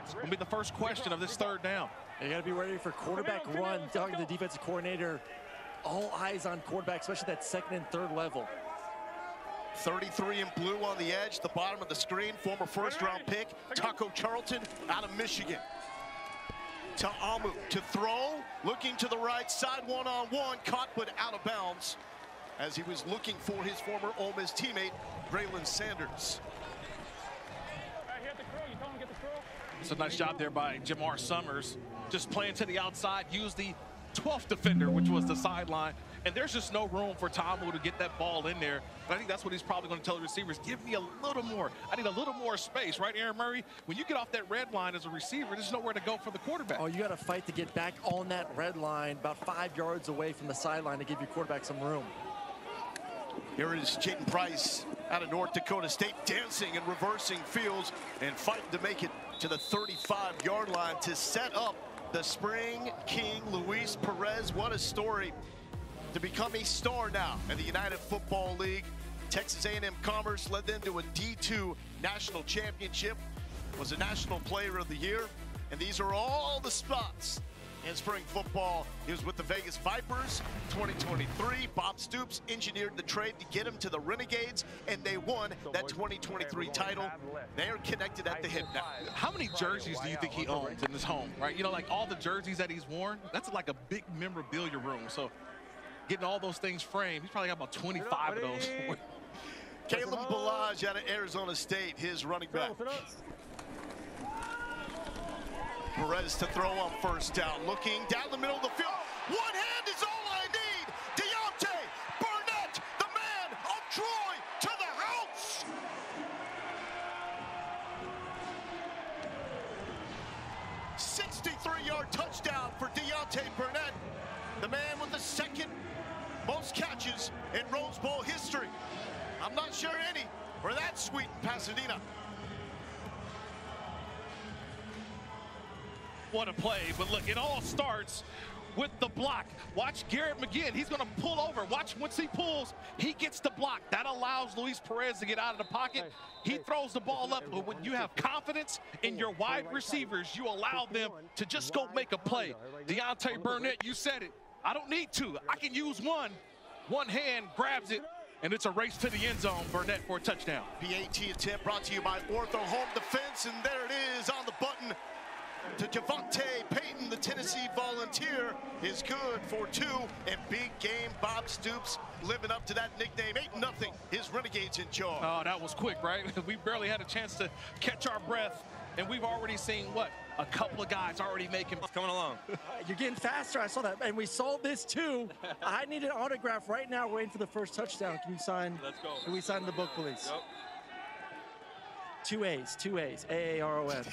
It's going to be the first question of this third down. You got to be ready for quarterback run. Talking to the defensive coordinator, all eyes on quarterback, especially that second and third level. 33 in blue on the edge, the bottom of the screen, former first-round pick, Taco Charlton out of Michigan. To Amu to throw, looking to the right side, one-on-one, caught but out of bounds as he was looking for his former Ole Miss teammate, Braylon Sanders. It's a nice job there by Jamar Summers, just playing to the outside, used the 12th defender, which was the sideline, and there's just no room for Tamu to get that ball in there. But I think that's what he's probably going to tell the receivers, give me a little more. I need a little more space, right, Aaron Murray? When you get off that red line as a receiver, there's nowhere to go for the quarterback. Oh, you got to fight to get back on that red line, about 5 yards away from the sideline to give your quarterback some room. Here is Jaden Price out of North Dakota State, dancing and reversing fields and fighting to make it to the 35-yard line to set up the spring king, Luis Perez. What a story to become a star now in the United Football League. Texas A&M Commerce led them to a D2 national championship, was a National Player of the Year, and these are all the spots in spring football. He was with the Vegas Vipers 2023. Bob Stoops engineered the trade to get him to the Renegades, and they won that 2023 title. They are connected at the hip now. How many jerseys do you think he owns in his home, right? You know, like all the jerseys that he's worn, that's like a big memorabilia room. So getting all those things framed, he's probably got about 25 of those. Caleb Balaj out of Arizona State, his running back. Perez to throw on first down, looking down the middle of the field. One hand is all I need. Deontay Burnett, the man of Troy, to the house. '63-yard touchdown for Deontay Burnett, the man with the second most catches in Rose Bowl history. I'm not sure any were that sweet in Pasadena. What a play, but look, it all starts with the block. Watch Garrett McGinn, he's gonna pull over. Watch once he pulls, he gets the block. That allows Luis Perez to get out of the pocket. He throws the ball up, but when you have confidence in your wide receivers, you allow them to just go make a play. Deontay Burnett, you said it. I don't need two, I can use one. One hand grabs it, and it's a race to the end zone. Burnett for a touchdown. PAT attempt brought to you by Ortho Home Defense, and there it is on the button. To Javante Payton, the Tennessee Volunteer, is good for 2. And big game, Bob Stoops living up to that nickname. 8-0, his Renegades in charge. Oh, that was quick, right? We barely had a chance to catch our breath, and we've already seen, what, a couple of guys already making. Coming along. You're getting faster, I saw that. And we saw this too. I need an autograph right now, waiting for the first touchdown. Can you sign? Let's go. Can we sign the book, please? Yep. 2 A's, A-A-R-O-N.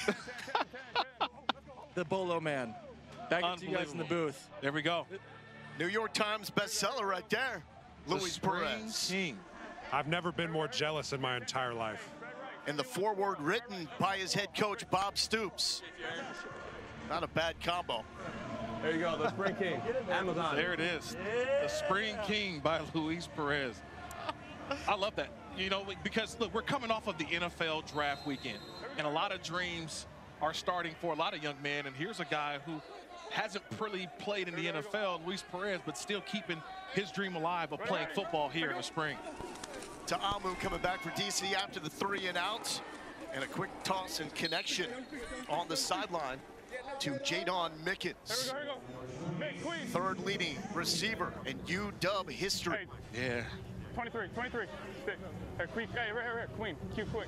The Bolo Man. Back to you guys in the booth. There we go. New York Times bestseller right there. Luis Perez. King. I've never been more jealous in my entire life. And the foreword written by his head coach, Bob Stoops. Not a bad combo. There you go, the Spring King. Amazon. There it is. The Spring King by Luis Perez. I love that. You know, because look, we're coming off of the NFL draft weekend, and a lot of dreams are starting for a lot of young men, and here's a guy who hasn't really played in the NFL, Luis Perez, but still keeping his dream alive of playing football here in the spring. To Amu coming back for DC after the 3 and out, and a quick toss and connection on the sideline to Jadon Mickens, third leading receiver in UW history. Yeah. 23. Quick, hey, right here, Queen, cute, quick.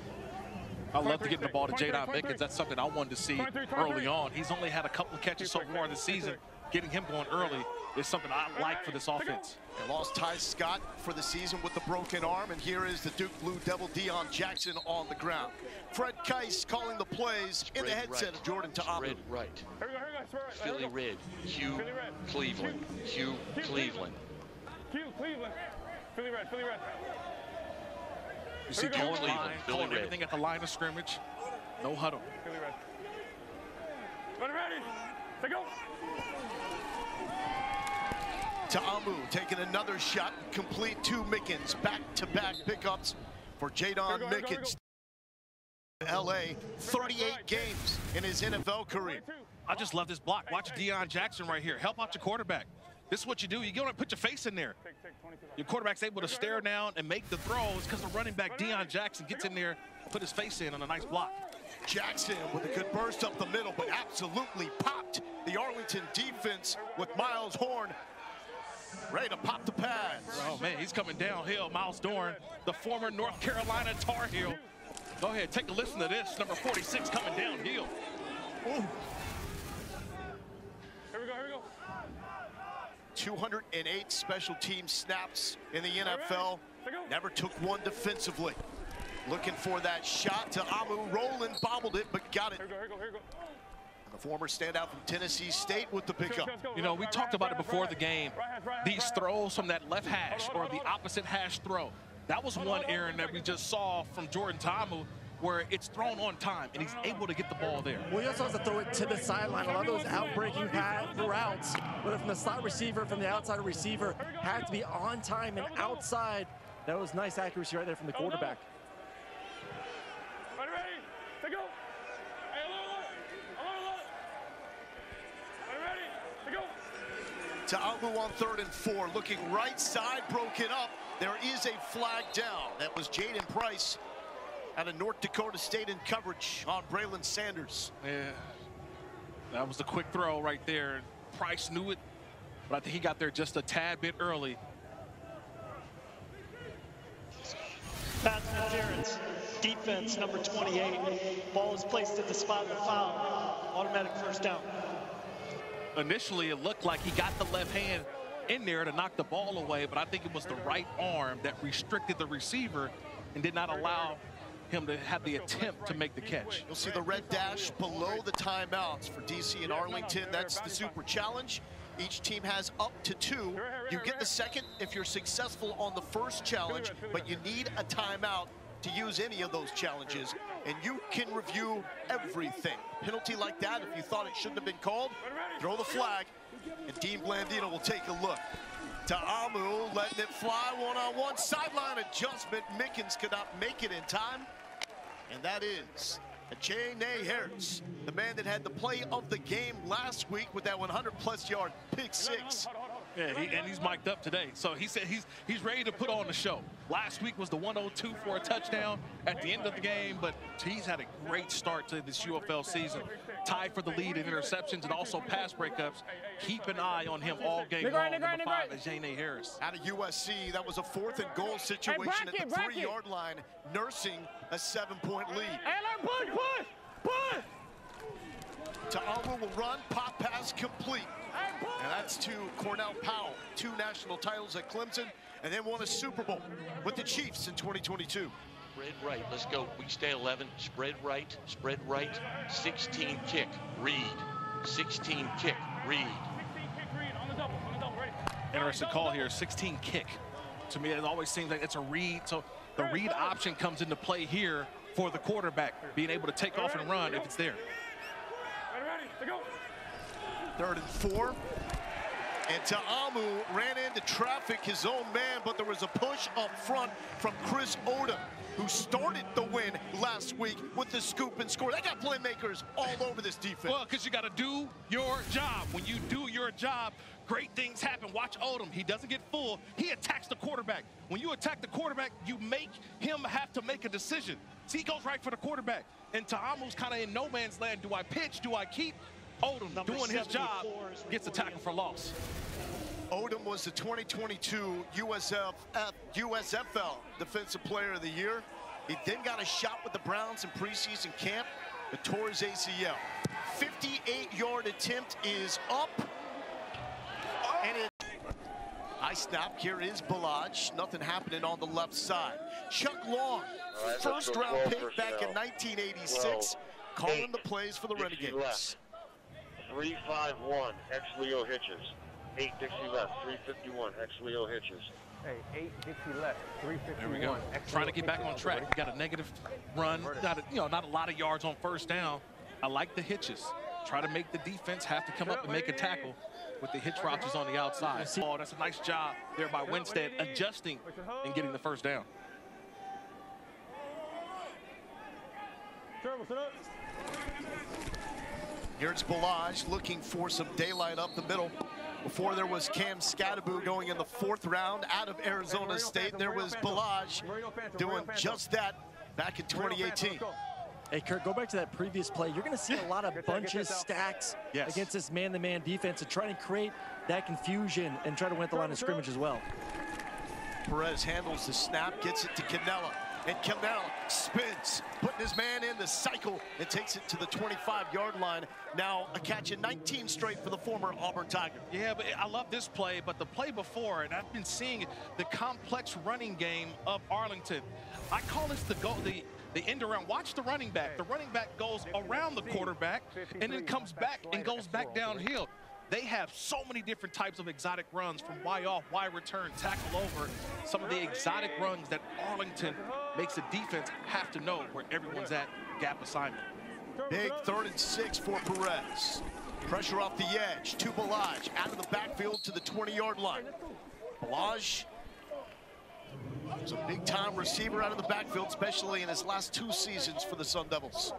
I love to get the ball to Jadon Mickens. That's something I wanted to see early on. He's only had a couple of catches so far this season. Getting him going early is something I like for this offense. They lost Ty Scott for the season with the broken arm, and here is the Duke Blue Devil Deion Jackson on the ground. Fred Keiss calling the plays in the headset of Jordan Ta'amu. Red right. Philly red. Hugh Cleveland. Hugh Cleveland. Hugh Cleveland. Philly red. You see going line, calling everything at the line of scrimmage. No huddle. Philly red. Ready. Let's go. Ta'amu taking another shot, complete to Mickens. Back-to-back pickups for Jadon Mickens. LA, 38 games in his NFL career. I just love this block. Watch Deion Jackson right here. Help out your quarterback. This is what you do. You go and put your face in there. Your quarterback's able to stare down and make the throws because the running back, Deion Jackson, gets in there, put his face in on a nice block. Jackson with a good burst up the middle, but absolutely popped the Arlington defense with Miles Horn. Ready to pop the pads. Oh, man, he's coming downhill. Miles Dorn, the former North Carolina Tar Heel. Go ahead, take a listen to this. Number 46 coming downhill. Ooh. Here we go, here we go. 208 special team snaps in the NFL. Never took one defensively. Looking for that shot to Amu. Roland bobbled it, but got it. Here we go, here we go, here we go. The former standout from Tennessee State with the pickup. You know, we talked about it before the game. These throws from that left hash or the opposite hash throw. That was one errand that we just saw from Jordan Ta'amu where it's thrown on time and he's able to get the ball there. Well, he also has to throw it to the sideline. A lot of those out-breaking routes, whether from the slot receiver, from the outside receiver, had to be on time and outside. That was nice accuracy right there from the quarterback. Ready, to go. Ready, to go. Ta'amu on 3rd and 4, looking right side, broken up. There is a flag down. That was Jaden Price out of North Dakota State in coverage on Braylon Sanders. Yeah, that was the quick throw right there. Price knew it, but I think he got there just a tad bit early. Pass interference, defense number 28. Ball is placed at the spot of the foul. Automatic first down. Initially, it looked like he got the left hand in there to knock the ball away, but I think it was the right arm that restricted the receiver and did not allow him to have the attempt to make the catch. You'll see the red dash below the timeouts for DC and Arlington. That's the super challenge. Each team has up to 2. You get the second if you're successful on the first challenge, but you need a timeout to use any of those challenges, and you can review everything. Penalty like that, if you thought it shouldn't have been called, throw the flag, and Dean Blandino will take a look. Ta'amu letting it fly one-on-one. Sideline adjustment. Mickens could not make it in time. And that is Ajay Harris, the man that had the play of the game last week with that 100-plus yard pick 6. Yeah, and he's mic'd up today. So he said he's ready to put on the show. Last week was the 102 for a touchdown at the end of the game, but he's had a great start to this UFL season. Tied for the lead in interceptions and also pass breakups. Keep an eye on him all game long. Number 5, Ajay Harris. Out of USC, that was a 4th and goal situation at the 3-yard line, nursing a 7-point lead. Push! Ta'amu will run, pop pass complete. And that's to Cornell Powell, 2 national titles at Clemson, and then won a Super Bowl with the Chiefs in 2022. Spread right, let's go. We stay 11. Spread right, 16 kick, read. 16 kick, read. Interesting call here, 16 kick. To me, it always seems like it's a read. So the read option comes into play here for the quarterback, being able to take off and run if it's there. Ready, to go. 3rd and 4. And Ta'amu ran into traffic, his own man, but there was a push up front from Chris Odom, who started the win last week with the scoop and score. They got playmakers all over this defense. Well, because you got to do your job. When you do your job, great things happen. Watch Odom. He doesn't get full. He attacks the quarterback. When you attack the quarterback, you make him have to make a decision. See, he goes right for the quarterback. And Ta'amu's kind of in no man's land. Do I pitch? Do I keep? Odom doing his job, gets a tackle for loss. Odom was the 2022 USFL Defensive Player of the Year. He then got a shot with the Browns in preseason camp, but tore his ACL. 58-yard attempt is up. And it. High snap. Here is Balaj. Nothing happening on the left side. Chuck Long, first-round pick back in 1986, calling the plays for the Renegades. 351, ex-Leo Hitches. 8 Dixie left, 351, ex-Leo Hitches. Hey, 8 Dixie left, 351. There we go. Trying to get back on track. We got a negative run. Not a lot of yards on first down. I like the hitches. Try to make the defense have to come up and make a tackle with the hitch routes on the outside. Oh, that's a nice job there by Winstead, adjusting and getting the first down. Here it's Balaj looking for some daylight up the middle. Before there was Cam Scadaboo going in the 4th round out of Arizona State. There was Balaj doing just that back in 2018. Hey, Kurt, go back to that previous play. You're going to see a lot of bunches, stacks against this man-to-man defense and trying to create that confusion and try to win at the line of scrimmage as well. Perez handles the snap, gets it to Canella. And Canella spins, putting his man in the cycle and takes it to the 25-yard line. Now a catch in 19 straight for the former Auburn Tiger. Yeah, but I love this play, but the play before, and I've been seeing the complex running game of Arlington. I call this the end around. Watch the running back. The running back goes around the quarterback and then comes back and goes back downhill. They have so many different types of exotic runs, from Y off, Y return, tackle over. Some of the exotic runs that Arlington makes the defense have to know where everyone's at gap assignment. Big 3rd and 6 for Perez. Pressure off the edge to Balaj, out of the backfield to the 20-yard line. Balaj is a big-time receiver out of the backfield, especially in his last 2 seasons for the Sun Devils.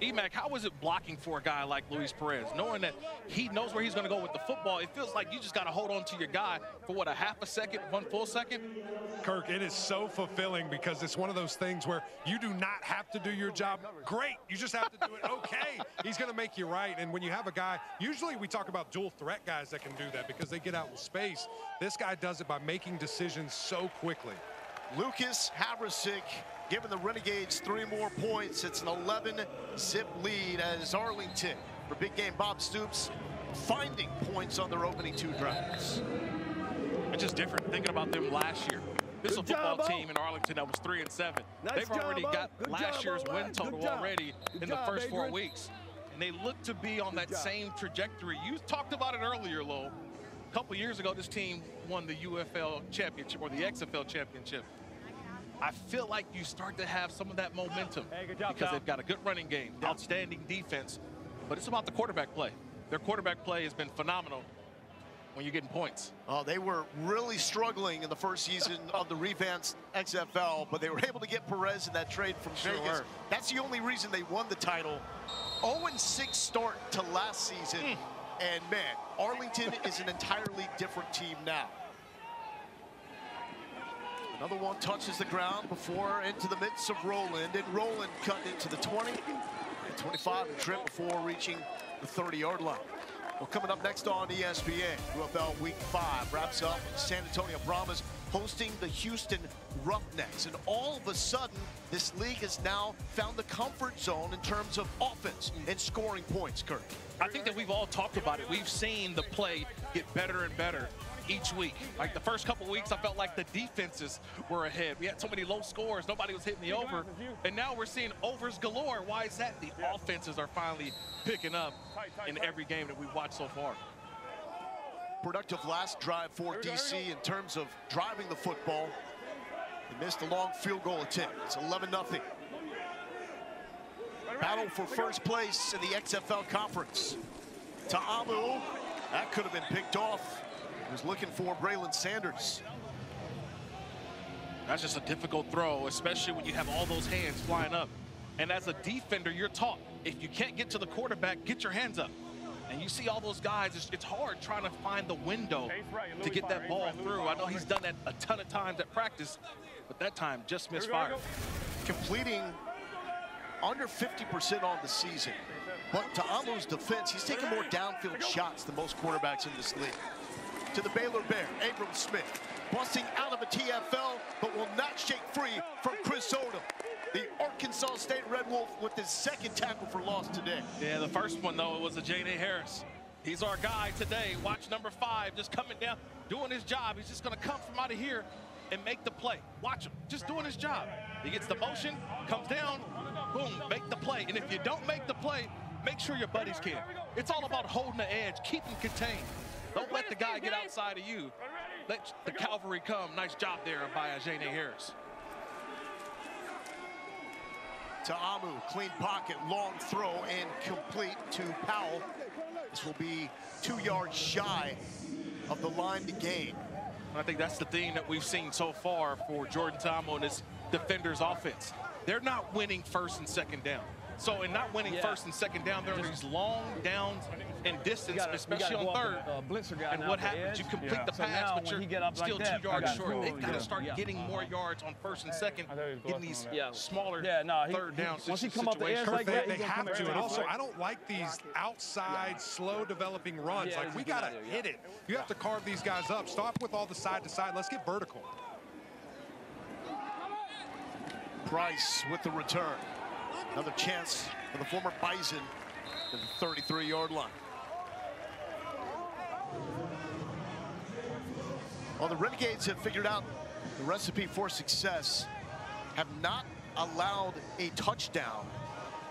Emac, how is it blocking for a guy like Luis Perez, knowing that he knows where he's going to go with the football? It feels like you just got to hold on to your guy for, what, a half a second, 1 full second? Kirk, it is so fulfilling because it's one of those things where you do not have to do your job great. You just have to do it okay. He's going to make you right. And when you have a guy, usually we talk about dual threat guys that can do that because they get out in space. This guy does it by making decisions so quickly. Lucas Havrasik giving the Renegades 3 more points. It's an 11-zip lead as Arlington, for big game Bob Stoops, finding points on their opening 2 drives. It's just different thinking about them last year. This is a football team in Arlington that was 3-7. They've already got last year's win total already in the first 4 weeks. And they look to be on that same trajectory. You talked about it earlier, Lowell. A couple years ago, this team won the UFL championship, or the XFL championship. I feel like you start to have some of that momentum because they've got a good running game, outstanding defense, but it's about the quarterback play. Their quarterback play has been phenomenal when you're getting points. Oh, they were really struggling in the first season of the revamped XFL, but they were able to get Perez in that trade from Vegas. That's the only reason they won the title. 0-6 start to last season, and man, Arlington is an entirely different team now. Another one touches the ground before into the midst of Roland, and Roland cut into the 20, and 25 and trip before reaching the 30-yard line. Well, coming up next on ESPN, UFL Week 5 wraps up with San Antonio Brahmas hosting the Houston Roughnecks. And all of a sudden, this league has now found the comfort zone in terms of offense and scoring points, Kurt. I think that we've all talked about it. We've seen the play get better and better each week. Like the first couple weeks, I felt like the defenses were ahead. We had so many low scores, nobody was hitting the over, and now we're seeing overs galore. Why is that? The offenses are finally picking up in every game that we've watched so far. Productive last drive for DC in terms of driving the football. They missed a long field goal attempt. It's 11-0. Battle for first place in the XFL Conference. Ta'amu, that could have been picked off. He was looking for Braylon Sanders. That's just a difficult throw, especially when you have all those hands flying up. And as a defender, you're taught, if you can't get to the quarterback, get your hands up. And you see all those guys, it's hard trying to find the window to get that ball through. I know he's done that a ton of times at practice, but that time just misfired. Completing under 50% on the season. But to Amu's defense, he's taking more downfield shots than most quarterbacks in this league. To the Baylor Bear, Abram Smith, busting out of a TFL, but will not shake free from Chris Odom. The Arkansas State Red Wolf with his second tackle for loss today. Yeah, the first one, though, it was a J.N.A. Harris. He's our guy today. Watch number 5 just coming down, doing his job. He's just going to come from out of here and make the play. Watch him, just doing his job. He gets the motion, comes down, boom, make the play. And if you don't make the play, make sure your buddies can. It's all about holding the edge, keep him contained. Don't let the guy get outside of you. Let the cavalry come. Nice job there by J.N.A. Harris. To Amu, clean pocket, long throw, and complete to Powell. This will be 2 yards shy of the line to gain. I think that's the thing that we've seen so far for Jordan Ta'amu and his defenders' offense. they're not winning 1st and 2nd down. So in not winning 1st and 2nd down, there are these long downs and distance, especially on 3rd. And what happens? You complete the pass, but you're still 2 yards short. They've got to start getting more yards on 1st and 2nd, getting these smaller 3rd down situations. They have to. And also, I don't like these outside, slow developing runs. Like, we got to hit it. You have to carve these guys up. Stop with all the side to side. Let's get vertical. Price with the return. Another chance for the former Bison to the 33-yard line. Well, the Renegades have figured out the recipe for success, have not allowed a touchdown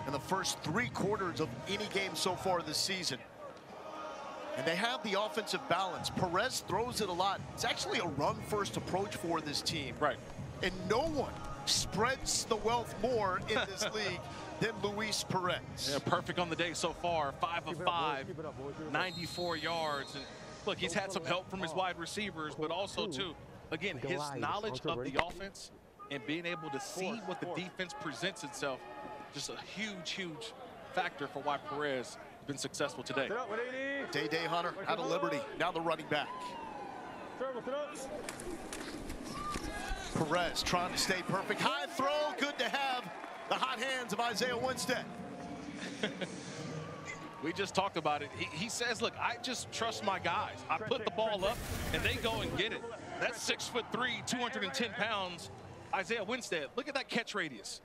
in the first 3 quarters of any game so far this season. And they have the offensive balance. Perez throws it a lot. It's actually a run-first approach for this team. Right. And no one spreads the wealth more in this league than Luis Perez. Yeah, perfect on the day so far. 5 of 5, 94 yards. And look, he's had some help from his wide receivers, but also, too, again, his knowledge of the offense and being able to see what the defense presents itself, just a huge, huge factor for why Perez has been successful today. Day Hunter out of Liberty, now the running back. Perez trying to stay perfect. High throw, good to have the hot hands of Isaiah Winstead. We just talked about it. He says, look, I just trust my guys. I put the ball up, and they go and get it. That's 6'3", 210 pounds, Isaiah Winstead. Look at that catch radius.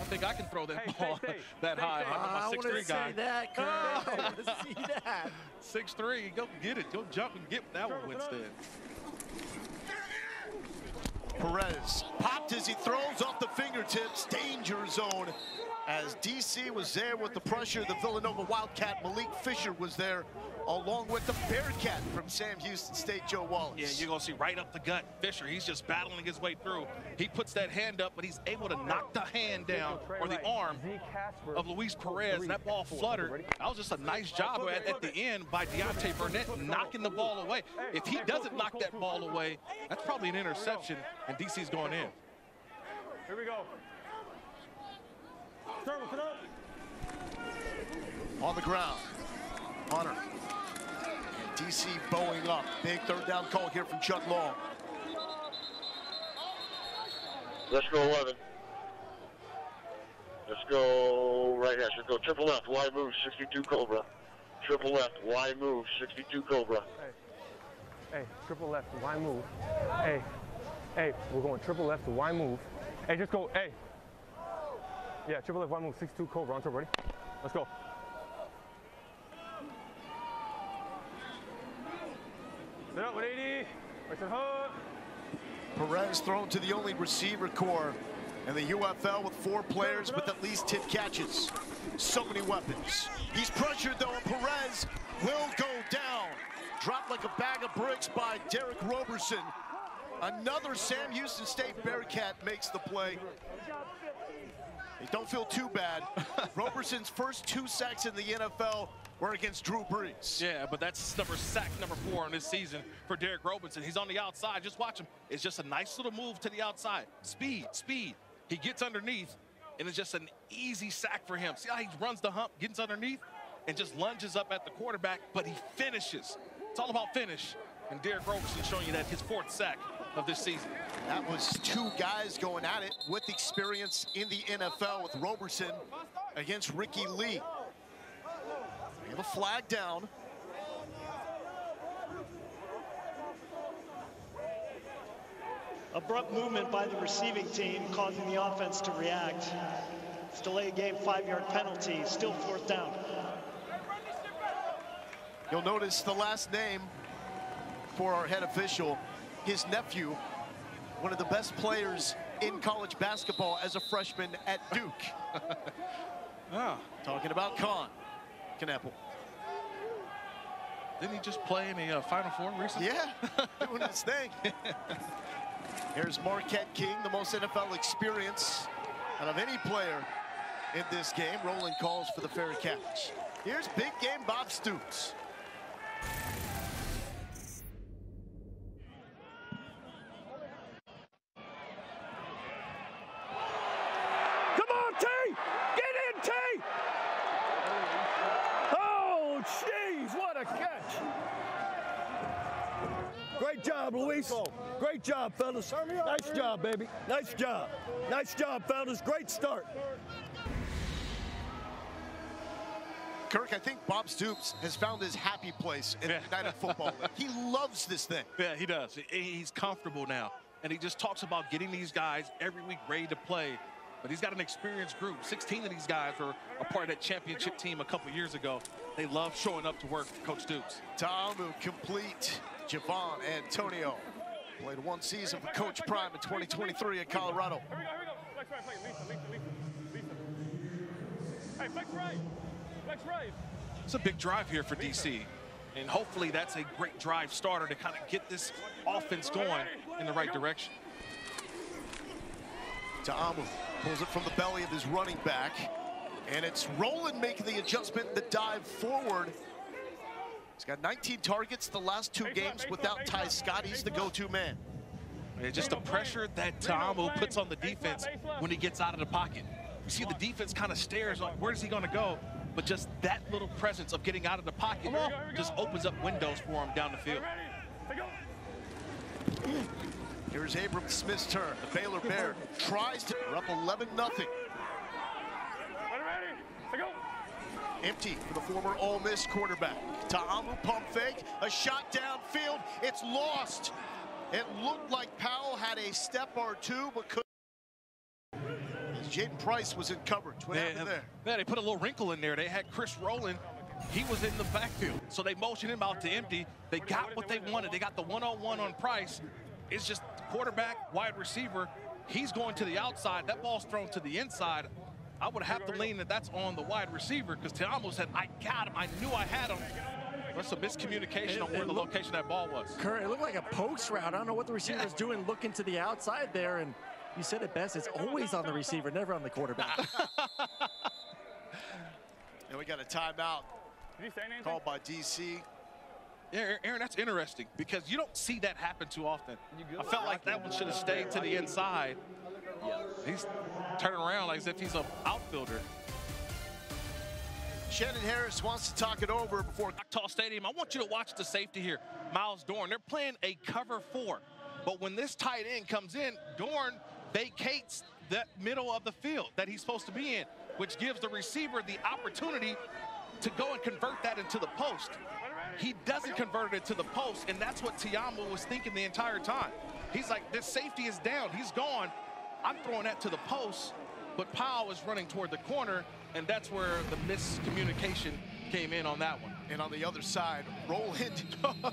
I think I can throw that ball that high. I'm a 6'3" guy. That, I want to see that. 6'3", go get it. Go jump and get that one, Winstead. Perez popped as he throws off the fingertips. Danger zone as DC was there with the pressure. The Villanova Wildcat Malik Fisher was there along with the Bearcat from Sam Houston State, Joe Wallace. Yeah, you're going to see right up the gut. Fisher, he's just battling his way through. He puts that hand up, but he's able to knock the hand down or the arm of Luis Perez, and that ball fluttered. That was just a nice job at the end by Deontay Burnett knocking the ball away. If he doesn't knock that ball away, that's probably an interception, and DC's going in. Here we go. On the ground, Hunter. DC bowing up. Big 3rd down call here from Chuck Long. Let's go 11. Let's go right hash. Let's go triple left. Y move 62 Cobra. Triple left. Y move 62 Cobra. Hey, triple left. Y move. Hey, we're going triple left to Y move. Hey, just go. Hey. Yeah, triple left. Y move 62 Cobra. On top, ready? Let's go. Set up with 80. Right to hook. Perez thrown to the only receiver core in the UFL with 4 players with at least 10 catches. So many weapons. He's pressured though, and Perez will go down. Dropped like a bag of bricks by Derek Roberson. Another Sam Houston State Bearcat makes the play. They don't feel too bad. Roberson's first 2 sacks in the NFL were against Drew Brees. Yeah, but that's sack number 4 on this season for Derek Roberson. He's on the outside. Just watch him. It's just a nice little move to the outside. Speed. He gets underneath, and it's just an easy sack for him. See how he runs the hump, gets underneath, and just lunges up at the quarterback, but he finishes. It's all about finish. And Derek Roberson showing you that his 4th sack of this season. That was 2 guys going at it with experience in the NFL with Roberson against Ricky Lee. We have a flag down. Abrupt movement by the receiving team causing the offense to react. It's delayed game, 5-yard penalty, still 4th down. You'll notice the last name for our head official, his nephew, one of the best players in college basketball as a freshman at Duke. Talking about Knappel. Didn't he just play in the Final Four recently? Yeah, doing his thing. Here's Marquette King, the most NFL experience out of any player in this game. Rolling calls for the fair catch. Here's big game Bob Stoops. catch. Great job, Luis. Great job, fellas. Nice job, baby. Nice job. Nice job, fellas. Great start. Kirk, I think Bob Stoops has found his happy place in the United Football League. He loves this thing. Yeah, he does. He's comfortable now. And he just talks about getting these guys every week ready to play. But he's got an experienced group. 16 of these guys were a part of that championship team a couple years ago. They love showing up to work for Coach Stoops. Ta'amu complete. Javon Antonio played one season for Coach Prime in 2023 at Colorado. Here we go. Flex right, Lisa. Hey, flex right. Flex right. It's a big drive here for DC. And hopefully that's a great drive starter to kind of get this offense going in the right direction. Ta'amu pulls it from the belly of his running back. And it's Roland making the adjustment, the dive forward. He's got 19 targets the last 2 games without Ty Scott. He's the go-to man. It's just the pressure that Ta'amu puts on the defense when he gets out of the pocket. You see the defense kind of stares like, where's he going to go? But just that little presence of getting out of the pocket just opens up windows for him down the field. Here's Abram Smith's turn. The Baylor Bear tries to up 11-0. Empty for the former Ole Miss quarterback. Ta'amu pump fake, a shot downfield. It's lost. It looked like Powell had a step or two, but couldn't. Jaden Price was in coverage. What happened there? Yeah, they put a little wrinkle in there. They had Chris Rowland. He was in the backfield. So they motioned him out to empty. They got what they wanted. They got the one-on-one on Price. It's just quarterback, wide receiver. He's going to the outside. That ball's thrown to the inside. I would have to lean that that's on the wide receiver because Ta'amu said, I got him. I knew I had him. That's a miscommunication on where the location of that ball was. Kurt, it looked like a post route. I don't know what the receiver was doing looking to the outside there. And you said it best. It's always on the receiver, never on the quarterback. And we got a timeout called by DC. Yeah, Aaron, that's interesting because you don't see that happen too often. I felt like that one should have stayed to the inside. He's turning around like as if he's an outfielder. Shannon Harris wants to talk it over before Choctaw Stadium. I want you to watch the safety here, Miles Dorn. They're playing a cover 4, but when this tight end comes in, Dorn vacates that middle of the field that he's supposed to be in, which gives the receiver the opportunity to go and convert that into the post. He doesn't convert it to the post, and that's what Ta'amu was thinking the entire time. He's like, this safety is down. He's gone. I'm throwing that to the post, but Powell is running toward the corner, and that's where the miscommunication came in on that one. And on the other side, Roland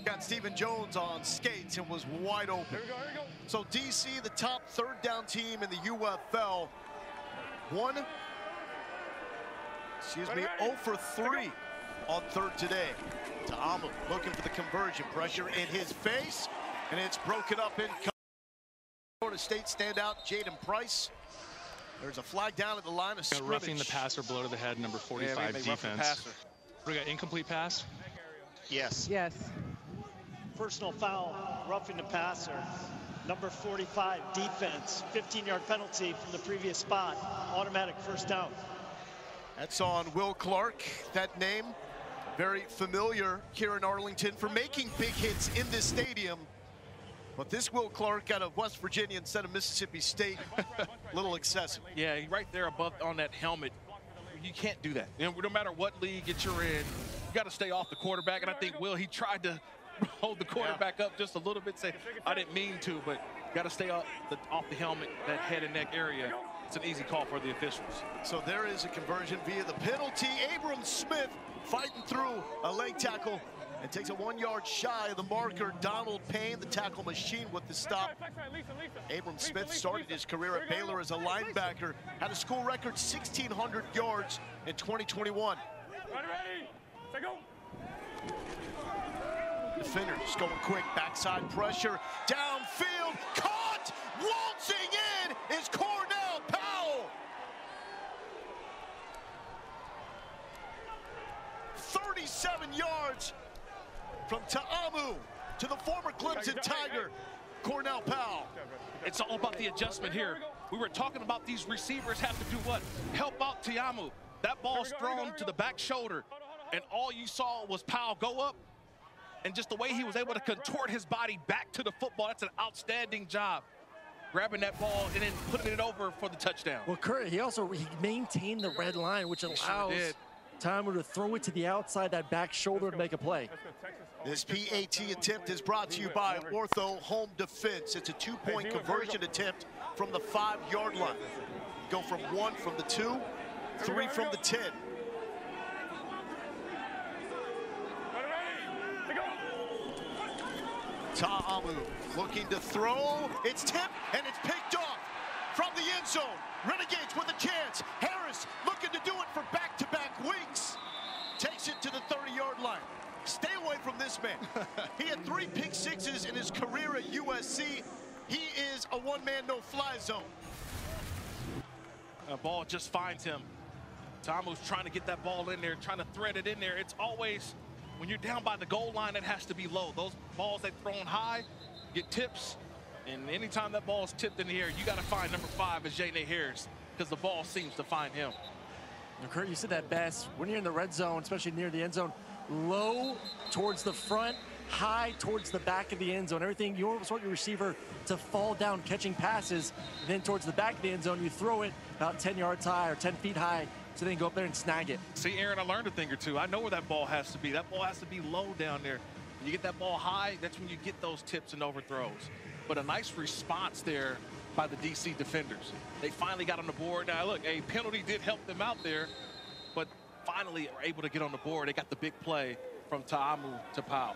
got Stephen Jones on skates and was wide open. Here we go. So DC, the top 3rd down team in the UFL, 0 for 3 on 3rd today. Ta'amu looking for the conversion, pressure in his face, and it's broken up in Florida State standout Jaden Price. There's a flag down at the line of scrimmage. Roughing the passer, blow to the head, number 45 defense. We got incomplete pass? Yes. Yes. Personal foul, roughing the passer. Number 45 defense, 15-yard penalty from the previous spot. Automatic first down. That's on Will Clark. That name very familiar here in Arlington for making big hits in this stadium. But this Will Clark out of West Virginia instead of Mississippi State, a little excessive. Yeah, right there above on that helmet. You can't do that. You know, no matter what league that you're in, you got to stay off the quarterback. And I think Will, he tried to hold the quarterback up just a little bit, say, I didn't mean to, but got to stay off the helmet, that head and neck area. It's an easy call for the officials. So there is a conversion via the penalty. Abram Smith fighting through a leg tackle and takes a 1 yard shy of the marker. Donald Payne, the tackle machine, with the stop. Abram Smith started his career at Baylor as a linebacker, had a school record 1,600 yards in 2021. Defenders going quick, backside pressure, downfield, caught, waltzing in is Cornell Powell. 37 yards from Ta'amu to the former Clemson Tiger, Cornell Powell. It's all about the adjustment here. We were talking about these receivers have to do what? Help out Ta'amu. That ball's thrown to the back shoulder. and all you saw was Powell go up, and just the way he was able to contort his body back to the football, that's an outstanding job. Grabbing that ball and then putting it over for the touchdown. Well, Kurt, he maintained the red line, which allows Tamu to throw it to the outside, that back shoulder, to make a play. This PAT attempt is brought to you by Ortho Home Defense. It's a 2-point conversion attempt from the 5-yard line. Go from 1 from the 2, 3 from the 10. Ta'amu looking to throw. It's tipped and it's picked off from the end zone. Renegades with a chance. Harris looking to do it for back-to-back weeks. Takes it to the 30-yard line. Stay away from this man. He had 3 pick sixes in his career at USC. He is a one-man, no-fly zone. The ball just finds him. Ta'amu's trying to get that ball in there, trying to thread it in there. It's always, when you're down by the goal line, it has to be low. Those balls they thrown high get tips, and anytime that ball is tipped in the air, you got to find number 5 as Jayne Harris, because the ball seems to find him. Now, Kurt, you said that best. When you're in the red zone, especially near the end zone, low towards the front, high towards the back of the end zone. Everything, you always want your receiver to fall down catching passes, and then towards the back of the end zone, you throw it about 10 yards high or 10 feet high, so they can go up there and snag it. See, Aaron, I learned a thing or two. I know where that ball has to be. That ball has to be low down there. When you get that ball high, that's when you get those tips and overthrows. But a nice response there by the DC defenders. They finally got on the board. Now, look, a penalty did help them out there, but finally are able to get on the board. They got the big play from Ta'amu to Powell.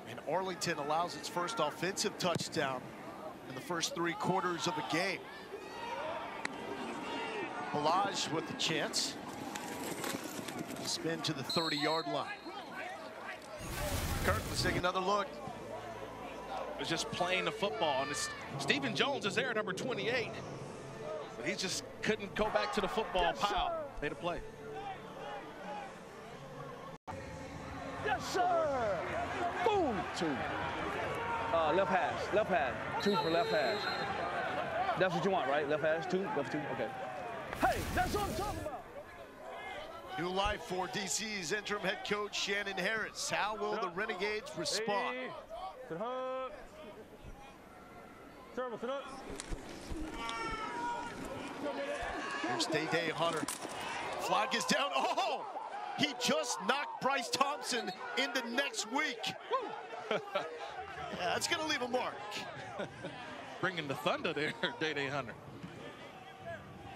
And Arlington allows its first offensive touchdown in the first 3 quarters of the game. Balaj with the chance. Spin to the 30-yard line. Kirk, let's take another look. It's just playing the football. And Stephen Jones is there, number 28. But he just couldn't go back to the football. Powell made a play. Yes, sir. Boom. 2. Left hash. Left hash. 2 for left hash. That's what you want, right? Left hash. 2. Left 2. Okay. Hey, that's what I'm talking about. New life for DC's interim head coach Shannon Harris. How will the Renegades respond? Here's Day Hunter. Flag is down. Oh! He just knocked Bryce Thompson into next week. Yeah, that's going to leave a mark. Bringing the thunder there, Day Hunter.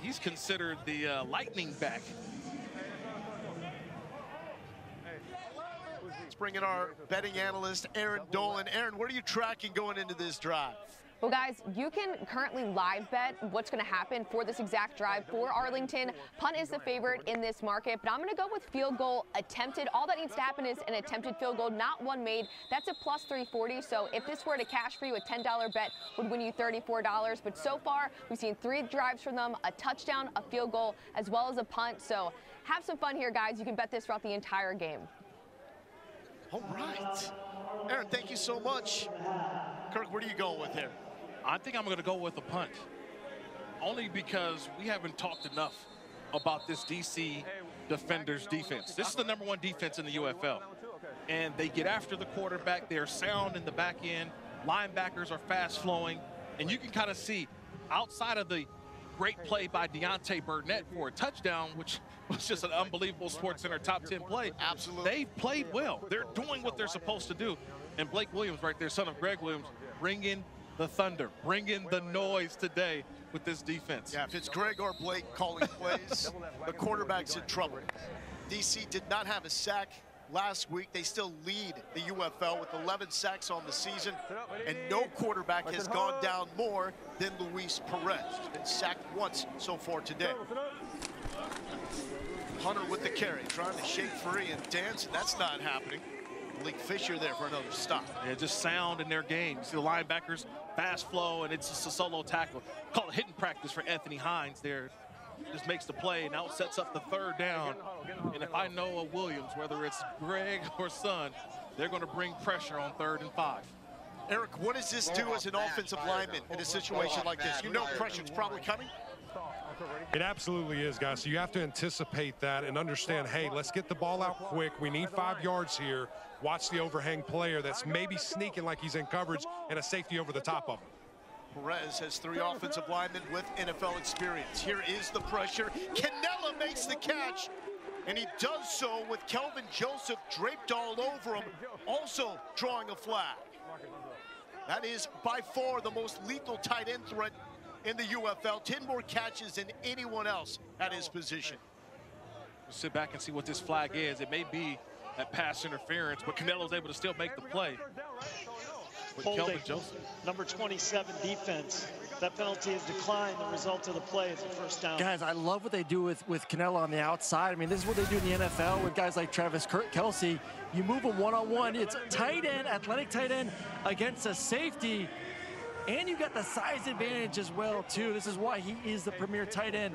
He's considered the lightning back. Let's bring in our betting analyst, Aaron Dolan. Aaron, what are you tracking going into this drive? Well, guys, you can currently live bet what's going to happen for this exact drive for Arlington. Punt is the favorite in this market, but I'm going to go with field goal attempted. All that needs to happen is an attempted field goal, not one made. That's a plus 340. So if this were to cash for you, a $10 bet would win you $34. But so far, we've seen 3 drives from them, a touchdown, a field goal, as well as a punt. So have some fun here, guys. You can bet this throughout the entire game. All right. Aaron, thank you so much. Kirk, where are you going with here? I think I'm going to go with a punt, only because we haven't talked enough about this DC defender's defense. This is the #1 defense in the UFL, and they get after the quarterback. They're sound in the back end. Linebackers are fast-flowing, and you can kind of see outside of the great play by Deontay Burnett for a touchdown, which was just an unbelievable SportsCenter top 10 play. Absolutely. They've played well. They're doing what they're supposed to do. And Blake Williams right there, son of Greg Williams, bring in the thunder, bring in the noise today with this defense. Yeah, if it's Greg or Blake calling plays, the quarterback's in trouble. DC did not have a sack last week. They still lead the UFL with 11 sacks on the season, and no quarterback has gone down more than Luis Perez. He's been sacked once so far today. Hunter with the carry, trying to shake free and dance, and that's not happening. Malik Fisher there for another stop. Yeah, just sound in their game. You see the linebackers, fast flow, and it's just a solo tackle. Call it hitting practice for Anthony Hines there. Just makes the play, now it sets up the 3rd down. And if I know a Williams, whether it's Greg or Son, they're going to bring pressure on 3rd and 5. Eric, what does this do as an offensive lineman in a situation like this? You know pressure's probably coming. It absolutely is, guys. So you have to anticipate that and understand, hey, let's get the ball out quick. We need 5 yards here. Watch the overhang player that's maybe sneaking like he's in coverage and a safety over the top of him. Perez has 3 offensive linemen with NFL experience. Here is the pressure. Canella makes the catch, and he does so with Kelvin Joseph draped all over him, also drawing a flag. That is by far the most lethal tight end threat in the UFL. 10 more catches than anyone else at his position. We'll sit back and see what this flag is. It may be that pass interference, but Canelo's able to still make the play. Holding, number 27 defense. That penalty has declined. The result of the play is a first down. Guys, I love what they do with Canelo on the outside. I mean, this is what they do in the NFL with guys like Travis Kelce. You move them one-on-one. It's tight end, athletic tight end against a safety. And you got the size advantage as well, too. This is why he is the premier tight end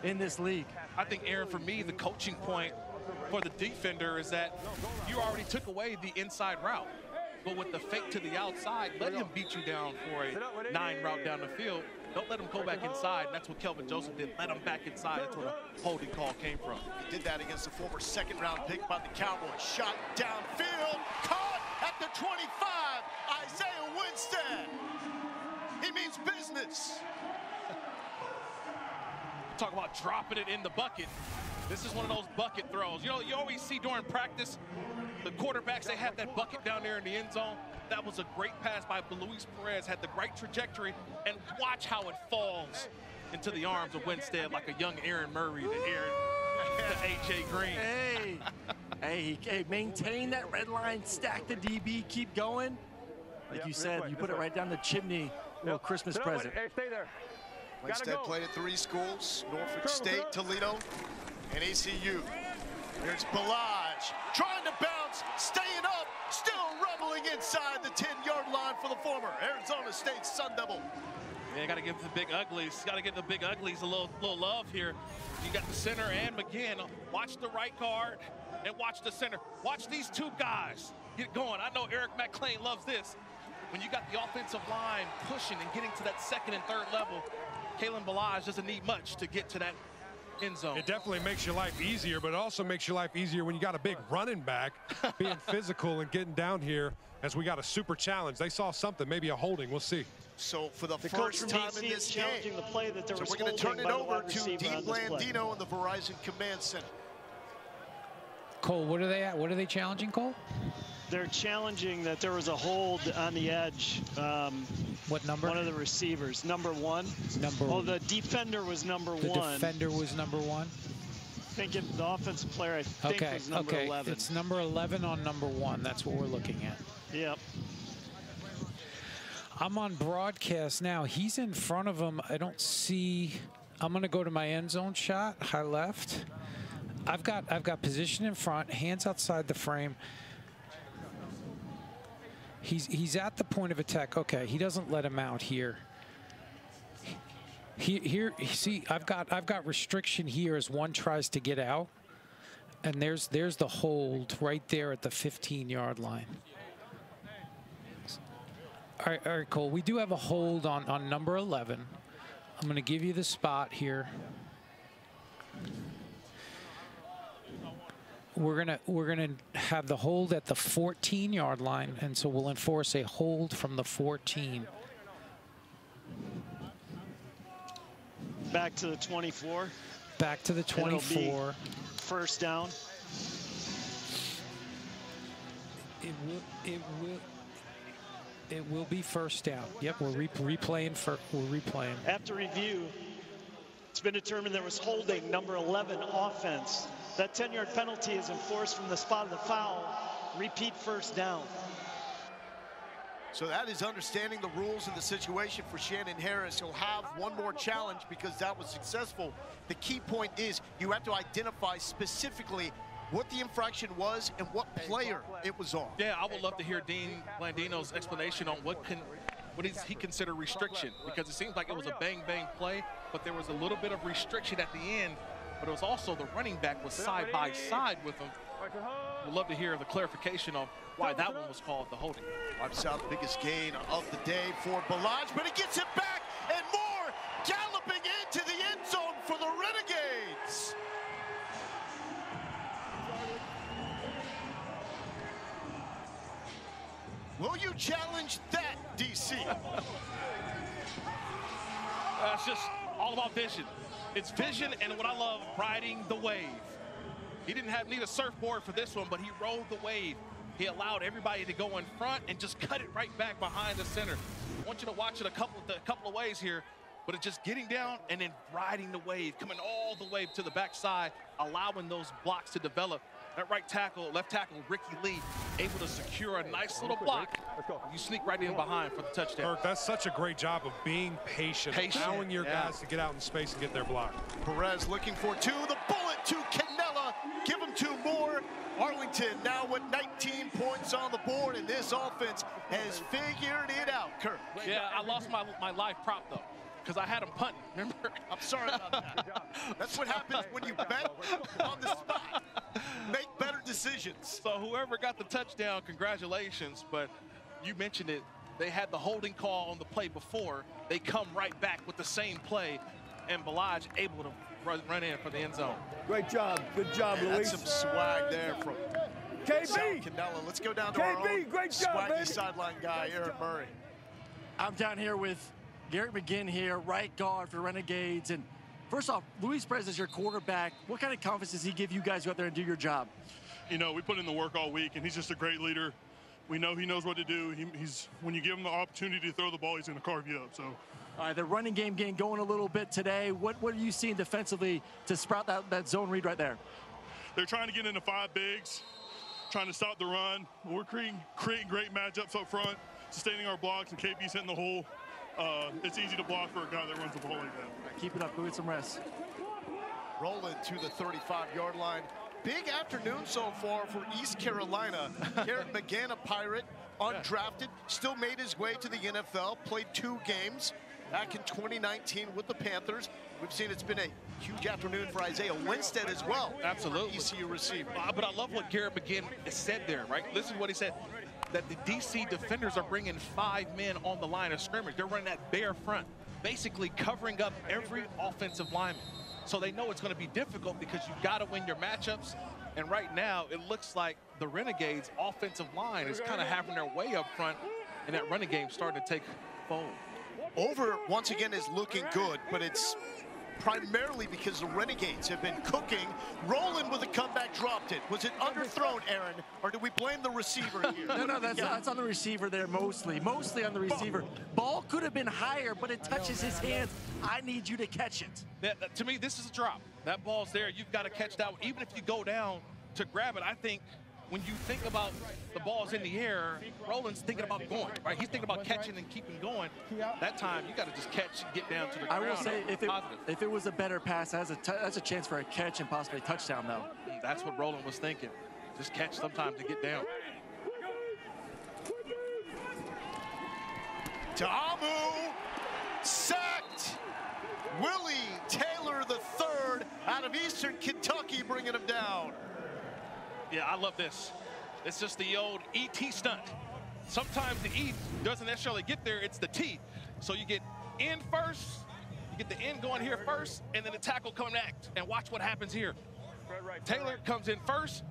in this league. I think, Aaron, for me, the coaching point for the defender is that you already took away the inside route. But with the fake to the outside, let him beat you down for a 9 route down the field. Don't let him go back inside. And that's what Kelvin Joseph did. Let him back inside. That's where the holding call came from. He did that against the former 2nd round pick by the Cowboys. Shot downfield, caught at the 25. Isaiah Winstead. He means business. Talk about dropping it in the bucket. This is one of those bucket throws. You know, you always see during practice, the quarterbacks, they have that bucket down there in the end zone. That was a great pass by Luis Perez, had the right trajectory, and watch how it falls into the arms of Winstead like a young Aaron Murray to A.J. Green. Hey, maintain that red line, stack the DB, keep going. Like you said, you put it right down the chimney, little Christmas present. Hey, stay there. Winstead played at 3 schools, Norfolk State, Toledo, and ACU. Here's Balaj trying to bounce, staying up, still rumbling inside the 10-yard line for the former Arizona State Sun Devil. Yeah, got to give the big uglies. Got to give the big uglies a little love here. You got the center and McGinn. Watch the right guard and watch the center. Watch these 2 guys get going. I know Eric McClain loves this. When you got the offensive line pushing and getting to that 2nd and 3rd level, Kalen Balaj doesn't need much to get to that end zone. It definitely makes your life easier, but it also makes your life easier when you got a big running back being physical and getting down here, as we got a super challenge. They saw something, maybe a holding. We'll see. So for the first time in this game, the play that there so was we're going to turn it over to Dean Blandino in the Verizon Command Center. Cole, what are they at? What are they challenging, Cole? They're challenging that there was a hold on the edge. What number? One of the receivers, number 1. The defender was number 1. The defender was number 1. I think the offensive player, I think, was number 11. It's number 11 on number 1. That's what we're looking at. Yep. I'm on broadcast now. He's in front of him. I don't see. I'm going to go to my end zone shot, high left. I've got position in front, hands outside the frame. He's at the point of attack. Okay, he doesn't let him out here. Here, see, I've got restriction here as one tries to get out, and there's the hold right there at the 15-yard line. All right, Cole. We do have a hold on number 11. I'm going to give you the spot here. We're gonna have the hold at the 14-yard line, and so we'll enforce a hold from the 14. Back to the 24. Back to the 24. First down. It will be first down. Yep, we're replaying. After review, it's been determined there was holding number 11 offense. That 10-yard penalty is enforced from the spot of the foul. Repeat first down. So that is understanding the rules and the situation for Shannon Harris. He'll have one more challenge because that was successful. The key point is you have to identify specifically what the infraction was and what player it was on. Yeah, I would love to hear Dean Blandino's explanation on what does he consider restriction, because it seems like it was a bang-bang play, but there was a little bit of restriction at the end. But it was also the running back was side by side with him. We'd love to hear the clarification on why that one was called the holding. Wipes out the biggest gain of the day for Balaj, but he gets it back and more, galloping into the end zone Will you challenge that, DC? It's just all about vision. It's vision and what I love, riding the wave. He didn't need a surfboard for this one, but he rode the wave. He allowed everybody to go in front and just cut it right back behind the center. I want you to watch it a couple of ways here, but it's just getting down and then riding the wave, coming all the way to the backside, allowing those blocks to develop. That right tackle, left tackle, Ricky Lee, able to secure a nice little block. You sneak right in behind for the touchdown. Kirk, that's such a great job of being patient, allowing your guys to get out in space and get their block. Perez looking for two, the bullet to Canella, give him two more. Arlington now with 19 points on the board, and this offense has figured it out, Kirk. Yeah, I lost my live prop, though, because I had him punting, remember? I'm sorry about that. That's what happens when you bet on the spot. Make better decisions. So whoever got the touchdown, congratulations, but you mentioned it. They had the holding call on the play before. They come right back with the same play, and Balaj able to run in for the end zone. Great job. Good job, Luis. That's some swag there from KB. Canella. Let's go down to our own great job, swaggy sideline guy, Aaron Murray. I'm down here with Garrett McGinn here, right guard for Renegades. And first off, Luis Perez is your quarterback. What kind of confidence does he give you guys to go out there and do your job? You know, we put in the work all week, and he's just a great leader. We know he knows what to do. He's when you give him the opportunity to throw the ball, he's going to carve you up. So. All right, the running game getting going a little bit today. What are you seeing defensively to sprout that zone read right there? They're trying to get into five bigs, trying to stop the run. We're creating great matchups up front, sustaining our blocks, and KB's hitting the hole. It's easy to block for a guy that runs the ball like that. Right, keep it up. Go get some rest. Rolling to the 35-yard line. Big afternoon so far for East Carolina. Garrett McGinn, a Pirate, undrafted, still made his way to the NFL, played 2 games back in 2019 with the Panthers. We've seen it's been a huge afternoon for Isaiah Winstead as well. Absolutely. ECU receiver. But I love what Garrett McGinn said there, right? Listen to what he said, that the DC defenders are bringing 5 men on the line of scrimmage. They're running that bare front, basically covering up every offensive lineman. So they know it's going to be difficult because you've got to win your matchups. And right now, it looks like the Renegades' offensive line is kind of having their way up front, and that running game starting to take fold. Over, once again, is looking good, but it's primarily because the Renegades have been cooking. Rolling with a comeback, dropped it. Was it underthrown, Aaron, or do we blame the receiver here? No, that's on the receiver there mostly on the receiver. Ball could have been higher, but it touches his hands. I need you to catch it. To me, this is a drop. That ball's there. You've got to catch that. Even if you go down to grab it, I think when you think about the ball's in the air, Roland's thinking about going, right? He's thinking about catching and keeping going. That time, you got to just catch and get down to the ground. I will say, if it was a better pass, that's a chance for a catch and possibly a touchdown, though. That's what Roland was thinking. Just catch sometime to get down. Ta'amu sacked. Willie Taylor III out of Eastern Kentucky bringing him down. Yeah, I love this. It's just the old ET stunt. Sometimes the E doesn't necessarily get there, it's the T. So you get in first, you get the end going here first, and then the tackle coming next. And watch what happens here. Taylor comes in first.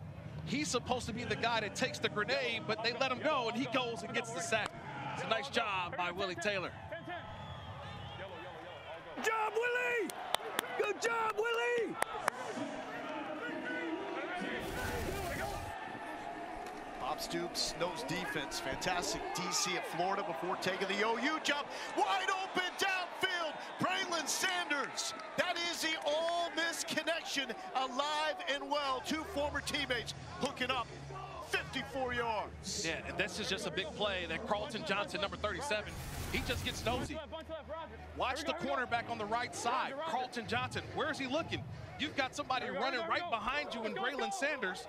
He's supposed to be the guy that takes the grenade, but they let him go, and he goes and gets the sack. It's a nice job by Willie Taylor. Good job, Willie! Good job, Willie! Bob Stoops knows defense. Fantastic DC at Florida before taking the OU job. Wide open downfield. Braylon Sanders. That is the Ole Miss connection, alive and well. 2 former teammates hooking up. 54 yards. Yeah, and this is just a big play that Carlton Johnson, number 37, he just gets nosy. Watch the cornerback on the right side, Carlton Johnson. Where's he looking? You've got somebody running right behind you in Braylon Sanders.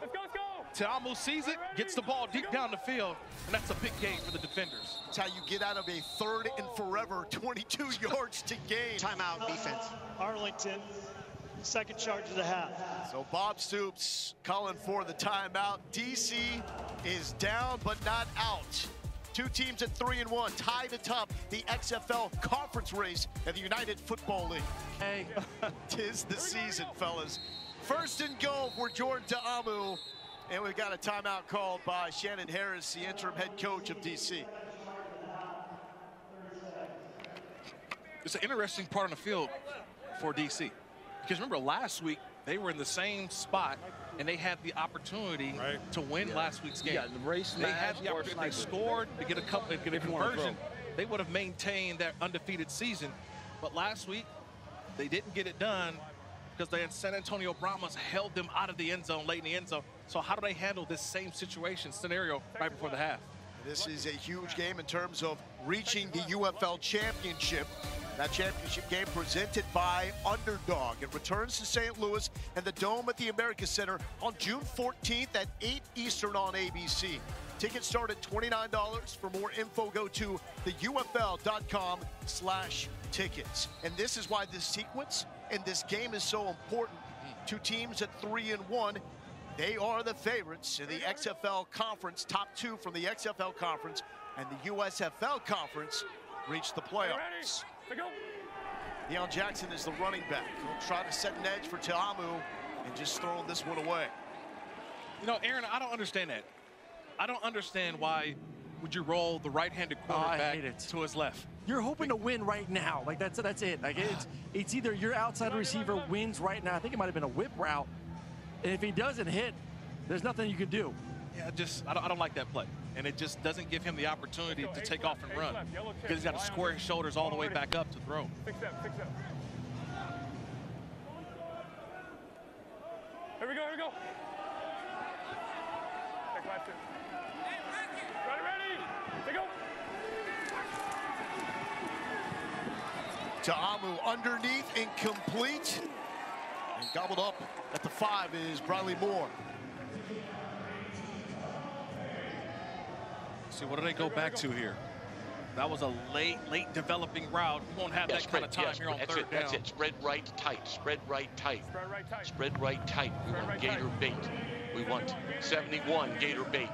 Ta'amu sees it, gets the ball deep down the field, and that's a big gain for the defenders. That's how you get out of a 3rd and forever, 22 yards to gain. Timeout defense. Arlington, second charge of the half. So Bob Stoops calling for the timeout. DC is down but not out. 2 teams at 3-1, tied atop the XFL conference race at the United Football League. Hey, 'tis the season, fellas. 1st and goal for Jordan Ta'amu. And we've got a timeout called by Shannon Harris, the interim head coach of DC. It's an interesting part on the field for DC. Because remember, last week, they were in the same spot, and they had the opportunity to win last week's game. Yeah, the race, they had the opportunity. They scored to get a conversion. They would have maintained that undefeated season. But last week, they didn't get it done because they had San Antonio Brahmas held them out of the end zone, late in the end zone. So how do they handle this same scenario right before the half? This is a huge game in terms of reaching the UFL championship. That championship game presented by Underdog. It returns to St. Louis and the Dome at the America Center on June 14th at 8 Eastern on ABC. Tickets start at $29. For more info, go to theufl.com/tickets. And this is why this sequence and this game is so important. Two teams at 3-1. They are the favorites in the XFL Conference. Top two from the XFL Conference and the USFL Conference reach the playoffs. Deion Jackson is the running back. He'll try to set an edge for Ta'amu and just throw this one away. You know, Aaron, I don't understand that. I don't understand why would you roll the right-handed quarterback to his left. You're hoping to win right now. Like, that's it. Like, it's either your outside receiver wins right now. I think it might have been a whip route. And if he doesn't hit, there's nothing you can do. Yeah, I don't like that play. And it just doesn't give him the opportunity to take off and run because he's got to square his shoulders all the way back up to throw. Fix that. Here we go. Take left two. Ready. They go. Ta'amu underneath, incomplete. And gobbled up at the 5 is Briley Moore. See, what do they go back to here? That was a late developing route. We won't have that kind of time here on third down. That's it. Spread right tight. Spread right tight. Spread right tight. We want Gator bait. We want 71 Gator bait.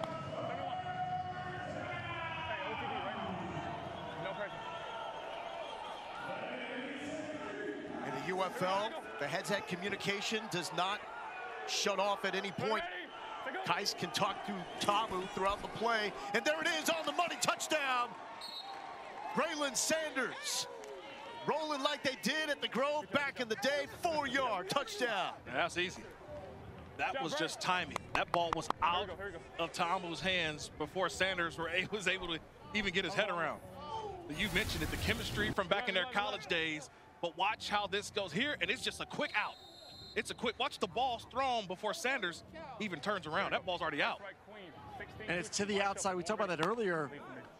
In the UFL, the heads-head communication does not shut off at any point. Kais can talk to Ta'amu throughout the play, and there it is on the money, touchdown. Braylon Sanders rolling like they did at the Grove back in the day, 4-yard touchdown. Yeah, that's easy. That was just timing. That ball was out of Ta'amu's hands before Sanders was able to even get his head around. You mentioned it, the chemistry from back in their college days, but watch how this goes here, and it's just a quick out. It's a quick, watch the ball's thrown before Sanders even turns around. That ball's already out. And it's to the outside. We talked about that earlier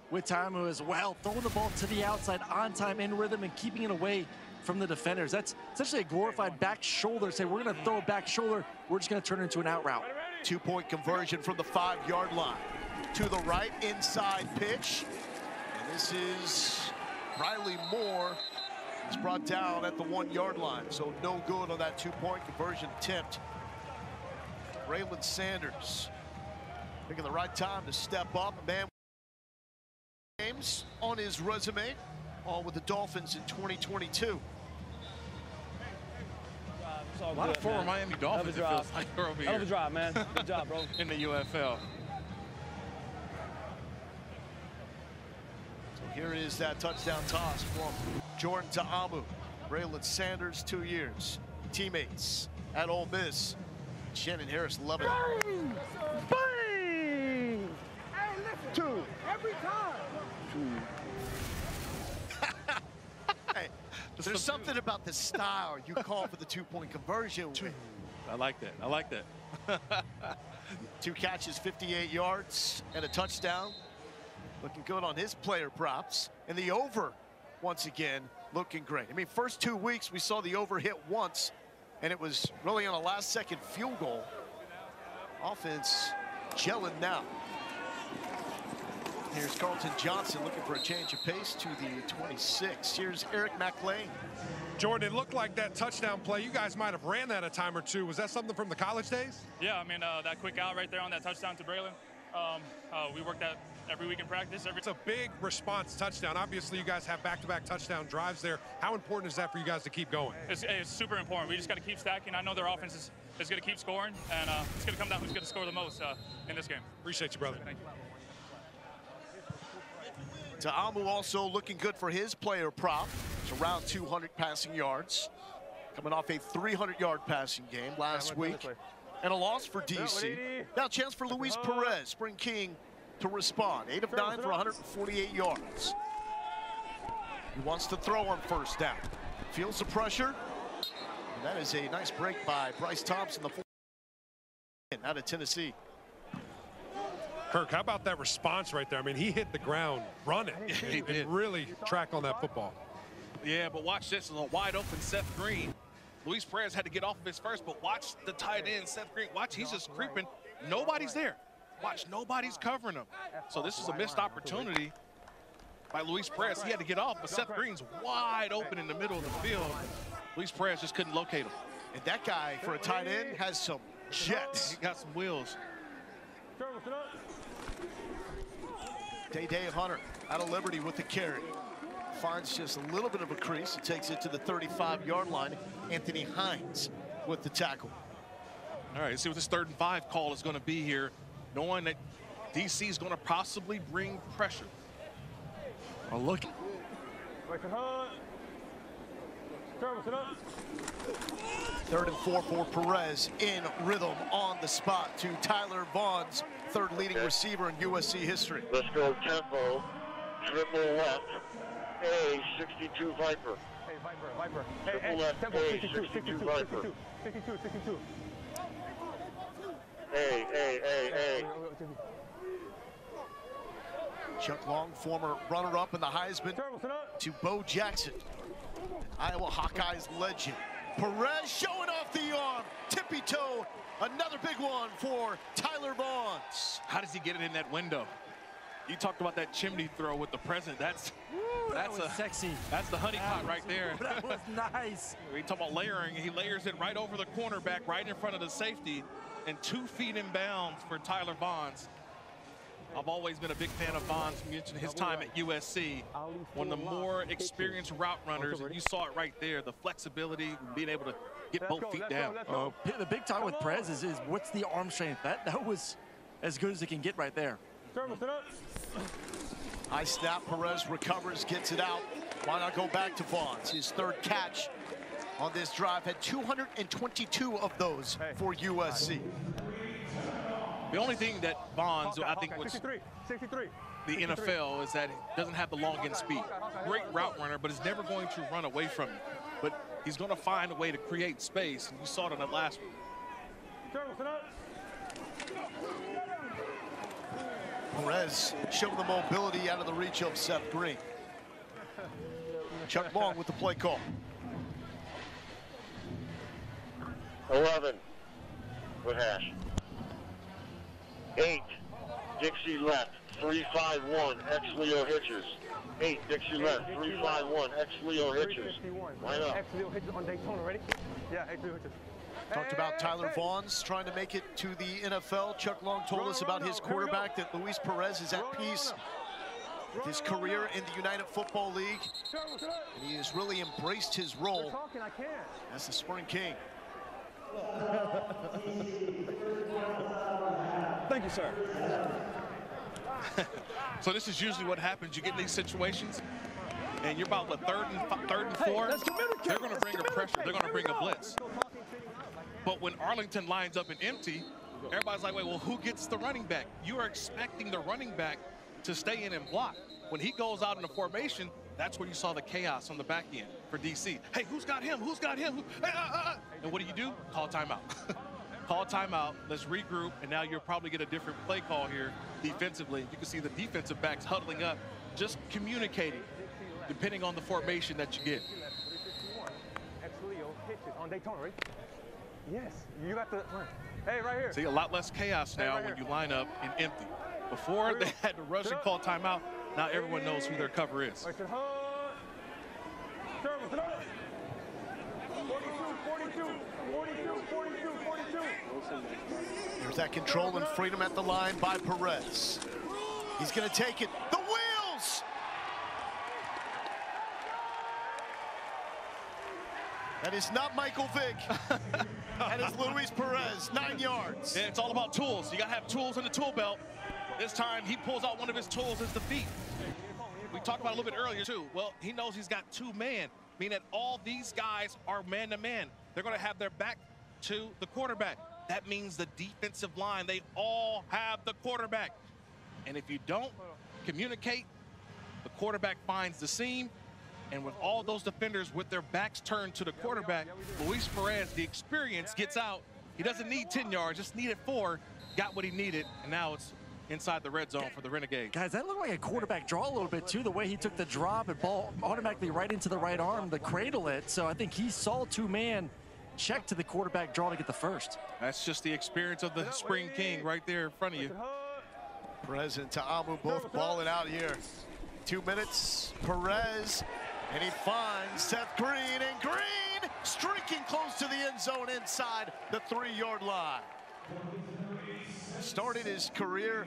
with Ta'amu as well. Throwing the ball to the outside on time, in rhythm, and keeping it away from the defenders. That's essentially a glorified back shoulder. Say, we're going to throw a back shoulder. We're just going to turn it into an out route. 2-point conversion from the 5-yard line. To the right, inside pitch. And this is Briley Moore. It's brought down at the 1-yard line, so no good on that 2-point conversion attempt. Braylon Sanders picking the right time to step up. Man, games on his resume, all with the Dolphins in 2022. A lot of former Miami Dolphins, it feels like they're over here. Hell of a drive, man. Good job, bro. In the UFL. Here is that touchdown toss from Jordan Ta'amu. Braylon Sanders, 2 years. Teammates at Ole Miss. Shannon Harris, love it. Bang! Bang! Hey, listen. 2. Every time. 2. There's something about the style you call for the 2-point conversion. I like that. I like that. 2 catches, 58 yards, and a touchdown. Looking good on his player props. And the over, once again, looking great. I mean, first 2 weeks, we saw the over hit once, and it was really on a last-second field goal. Offense gelling now. Here's Carlton Johnson looking for a change of pace to the 26. Here's Eric McLean. Jordan, it looked like that touchdown play. You guys might have ran that a time or two. Was that something from the college days? Yeah, I mean, that quick out right there on that touchdown to Braylon. We worked that every week in practice. It's a big response touchdown. Obviously, you guys have back-to-back touchdown drives there. How important is that for you guys to keep going? It's super important. We just got to keep stacking. I know their offense is going to keep scoring, and it's going to come down who's going to score the most in this game. Appreciate you, brother. Thank you. Ta'amu also looking good for his player prop. It's around 200 passing yards. Coming off a 300-yard passing game last week. And a loss for DC. Now a chance for Luis Perez, Spring King, to respond. 8 of 9 for 148 yards. He wants to throw on first down. Feels the pressure. And that is a nice break by Bryce Thompson, the 4th out of Tennessee. Kirk, how about that response right there? I mean, he hit the ground running. He did. Really track on that football. Yeah, but watch this. It's a wide open Seth Green. Luis Perez had to get off of his first, but watch the tight end, Seth Green. Watch, he's just creeping. Nobody's there. Watch, nobody's covering him. So this is a missed opportunity by Luis Perez. He had to get off, but Seth Green's wide open in the middle of the field. Luis Perez just couldn't locate him. And that guy, for a tight end, has some jets. He got some wheels. Day Hunter out of Liberty with the carry. Finds just a little bit of a crease. He takes it to the 35-yard line. Anthony Hines with the tackle. All right, let's see what this 3rd and 5 call is going to be here, knowing that DC is going to possibly bring pressure. Oh, look. 3rd and 4 for Perez in rhythm on the spot to Tyler Vaughn's 3rd leading receiver in USC history. Let's go tempo, triple left, A62 Viper. Hey, Viper. Triple left, tempo, A62 Viper. 62. A. Chuck Long, former runner-up in the Heisman, to Bo Jackson, Iowa Hawkeyes legend. Perez showing off the arm, tippy toe, another big one for Tyler Vaughns. How does he get it in that window? You talked about that chimney throw with the present. That's sexy. That's the honey pot right there. That was nice. We talk about layering. He layers it right over the cornerback, right in front of the safety, and 2 feet in bounds for Tyler Vaughns. I've always been a big fan of Vaughns. You mentioned his time at USC. One of the more experienced route runners, and you saw it right there, the flexibility, being able to get both feet down. The big time with Perez is what's the arm strength? That was as good as it can get right there. High snap, Perez recovers, gets it out. Why not go back to Vaughns? His 3rd catch on this drive, had 222 of those for USC. The only thing that Vaughns, I think, was 63. The NFL is that he doesn't have the long end speed. Great route runner, but is never going to run away from you. But he's going to find a way to create space, and you saw it in the last one. Perez showing the mobility out of the reach of Seth Green. Chuck Long with the play call. 11 with hash. 8 Dixie left, 3-5-1 X Leo Hitches. 8 Dixie left, 3-5-1 X Leo Hitches. Line up. X Leo Hitches on Daytona, ready? Yeah, X Leo Hitches. Talked about Tyler Vaughns trying to make it to the NFL. Chuck Long told us about his quarterback, that Luis Perez is at peace with his career in the United Football League. And he has really embraced his role as the Spring King. Thank you, sir. So this is usually what happens. You get in these situations, and you're about the third and 4. They're going to bring a pressure. They're going to bring a blitz. But when Arlington lines up and empty, everybody's like, wait, well, who gets the running back? You are expecting the running back to stay in and block. When he goes out in the formation, that's where you saw the chaos on the back end for DC. Hey, who's got him? Who's got him? And what do? Call timeout. Call timeout. Let's regroup. And now you'll probably get a different play call here defensively. You can see the defensive backs huddling up, just communicating, depending on the formation that you get. X Leo Hitches on Daytona, right? Yes, you got the. Hey, right here. See, a lot less chaos now when you line up in empty. Before they had to rush and call timeout, now everyone knows who their cover is. 42. There's that control and freedom at the line by Perez. He's going to take it. The wheels! That is not Michael Vick. That is Luis Perez, 9 yards. Yeah, it's all about tools. You got to have tools in the tool belt. This time, he pulls out one of his tools, his feet. We talked about it a little bit earlier, too. Well, he knows he's got 2 men, meaning that all these guys are man-to-man. They're going to have their back to the quarterback. That means the defensive line, they all have the quarterback. And if you don't communicate, the quarterback finds the seam. And with all those defenders with their backs turned to the quarterback, Luis Perez, the experience, gets out. He doesn't need 10 yards, just needed 4, got what he needed, and now it's inside the red zone for the Renegades. Guys, that looked like a quarterback draw a little bit, too, the way he took the drop and ball automatically right into the right arm to cradle it. So I think he saw 2-man, check to the quarterback draw to get the first. That's just the experience of the Spring King right there in front of you. Perez and Ta'amu both balling out here. 2 minutes, Perez, and he finds Seth Green, and Green streaking close to the end zone inside the 3-yard line. Started his career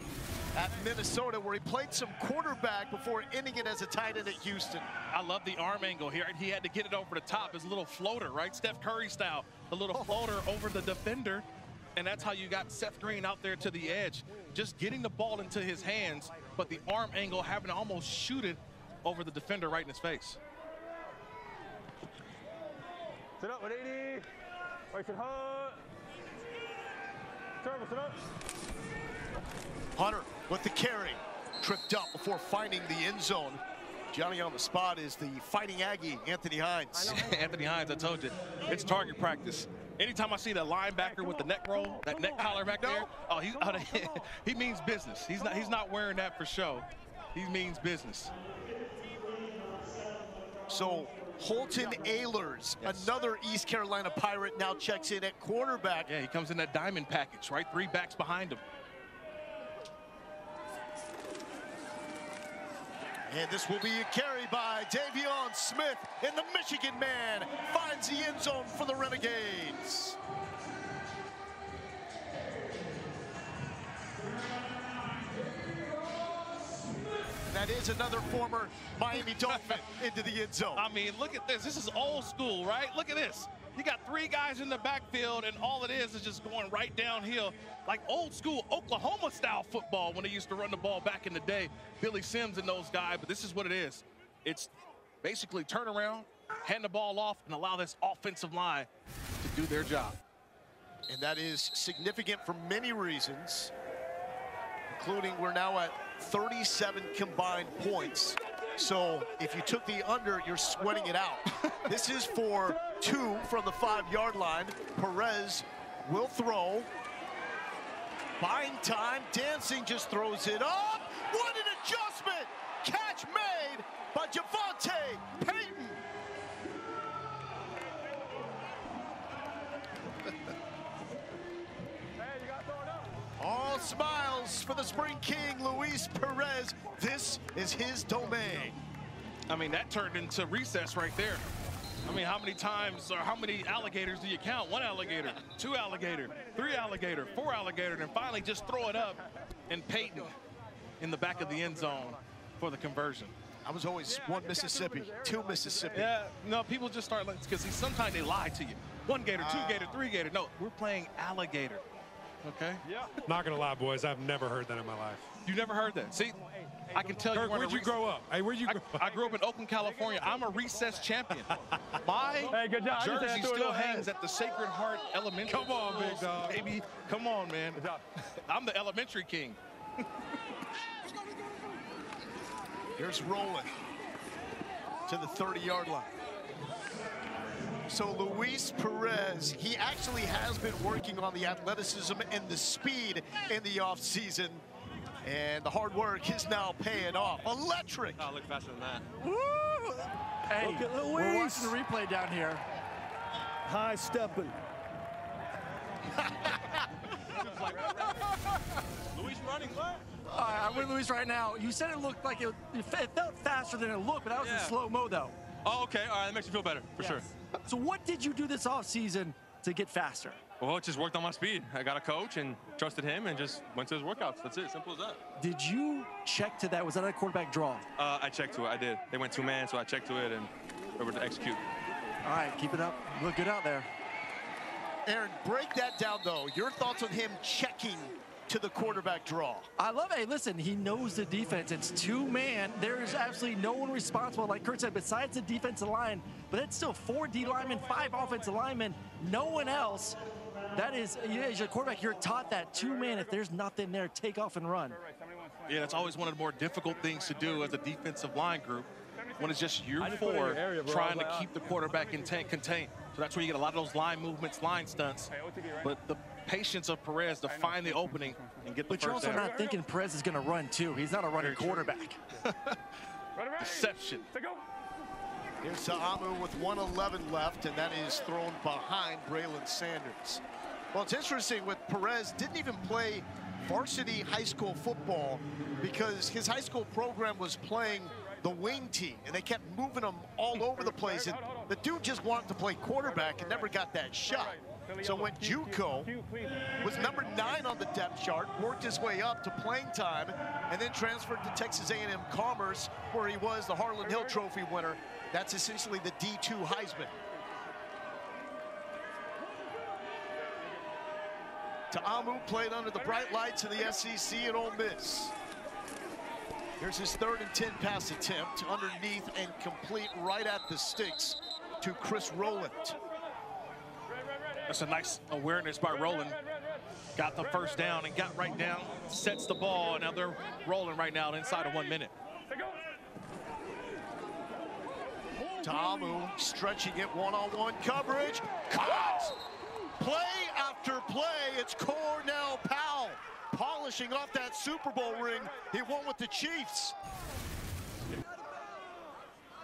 at Minnesota, where he played some quarterback before ending it as a tight end at Houston. I love the arm angle here. He had to get it over the top, his little floater, right? Steph Curry style, the little floater over the defender. And that's how you got Seth Green out there to the edge, just getting the ball into his hands, but the arm angle having to almost shoot it over the defender right in his face. Sit up, 180. Right foot hard. Turn, sit up. Hunter with the carry, tripped up before finding the end zone. Johnny on the spot is the Fighting Aggie, Anthony Hines. Anthony Hines, I told you, it's target practice. Anytime I see that linebacker with the neck roll, that neck collar back there, oh, he means business. He's not wearing that for show. He means business. So Holton Ahlers, another East Carolina Pirate, now checks in at quarterback. Yeah, he comes in that diamond package, right? 3 backs behind him. And this will be a carry by Davion Smith, and the Michigan man finds the end zone for the Renegades. That is another former Miami Dolphin into the end zone. I mean, look at this. This is old school, right? Look at this. You got 3 guys in the backfield, and all it is just going right downhill, like old school Oklahoma style football when they used to run the ball back in the day. Billy Sims and those guys, but this is what it is. It's basically turn around, hand the ball off, and allow this offensive line to do their job. And that is significant for many reasons, including we're now at 37 combined points. So if you took the under, you're sweating it out. This is for 2 from the 5-yard line. Perez will throw. Buying time. Dancing just throws it up. What an adjustment! Catch made by Javonte Payton. All smiles for the Spring King, Luis Perez. This is his domain. I mean, that turned into recess right there. I mean, how many times or how many alligators do you count? 1 alligator, 2 alligator, 3 alligator, 4 alligator, and finally just throw it up, and Peyton in the back of the end zone for the conversion. I was always 1 Mississippi, 2 Mississippi. Yeah, no, people just start, because sometimes they lie to you. 1 gator, 2 gator, 3 gator. No, we're playing alligator. Okay? Yeah. Not gonna lie, boys, I've never heard that in my life. You never heard that? See, I can tell you. Where'd you grow up? Hey, where'd you grow up? I grew up in Oakland, California. I'm a recess champion. My jersey still hangs at the Sacred Heart Elementary. Come on, big dog. Baby, come on, man. I'm the elementary king. Here's Roland to the 30-yard line. So Luis Perez, he actually has been working on the athleticism and the speed in the offseason. And the hard work is now paying off. Electric. Oh, look faster than that. Woo! Hey, look at Luis. We're watching the replay down here. High stepping. Luis running, what? I'm with Luis right now. You said it looked like it felt faster than it looked, but that was in slow-mo, though. Oh, okay. All right, that makes me feel better, for sure. So what did you do this offseason to get faster? Well, just worked on my speed. I got a coach and trusted him and just went to his workouts. That's it, simple as that. Did you check to that? Was that a quarterback draw? I checked to it, I did. They went 2-man, so I checked to it and we were able to execute. All right, keep it up. Look good out there. Aaron, break that down, though. Your thoughts on him checking to the quarterback draw? I love it. Hey, listen, he knows the defense. It's two-man. There is absolutely no one responsible, like Kurt said, besides the defensive line. But it's still 4 D linemen, 5 offensive linemen, no one else. That is, as your quarterback, you're taught that two-man. If there's nothing there, take off and run. Yeah, that's always one of the more difficult things to do as a defensive line group when it's just year 4 trying to keep the quarterback contained. So that's where you get a lot of those line movements, line stunts. But the patience of Perez to find the opening and get the first down. But you're also not thinking Perez is going to run, too. He's not a running quarterback. Deception. Here's Ta'amu with 1:11 left, and that is thrown behind Braylon Sanders. Well, it's interesting with Perez, didn't even play varsity high school football because his high school program was playing the wing team, and they kept moving him all over the place. And the dude just wanted to play quarterback and never got that shot. So when JUCO was number 9 on the depth chart, worked his way up to playing time, and then transferred to Texas A&M Commerce, where he was the Harlan Hill Trophy winner. That's essentially the D2 Heisman. Ta'amu played under the bright lights of the SEC at Ole Miss. Here's his 3rd and 10 pass attempt, underneath and complete right at the sticks to Chris Rowland. That's a nice awareness by Rowland. Got the first down and got right down, sets the ball, and now they're rolling right now inside of 1 minute. Ta'amu stretching it one-on-one coverage. Caught! Play after play, it's Cornell Powell polishing off that Super Bowl ring he won with the Chiefs.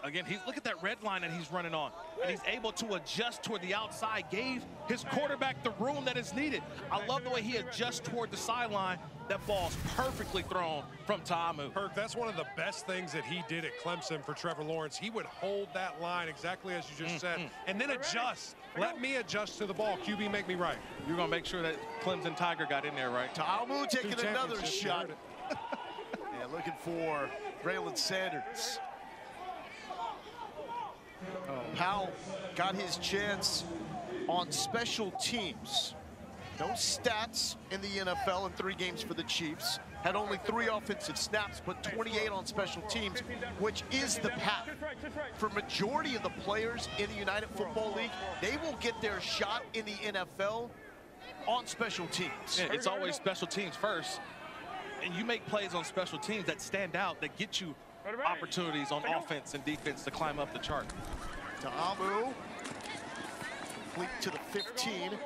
Again, look at that red line that he's running on, and he's able to adjust toward the outside, gave his quarterback the room that is needed. I love the way he adjusts toward the sideline. That ball's perfectly thrown from Ta'amu. Kirk, that's one of the best things that he did at Clemson for Trevor Lawrence. He would hold that line exactly as you just said, and then adjust. Let me adjust to the ball. QB, make me right. You're going to make sure that Clemson Tiger got in there, right? Ta'amu taking another shot. Yeah, looking for Braylon Sanders. Powell got his chance on special teams. No stats in the NFL in 3 games for the Chiefs. Had only 3 offensive snaps, but 28 on special teams, which is the path. For majority of the players in the United Football League, they will get their shot in the NFL on special teams. Yeah, it's always special teams first. And you make plays on special teams that stand out, that get you opportunities on offense and defense to climb up the chart. Ta'amu, complete to the 15.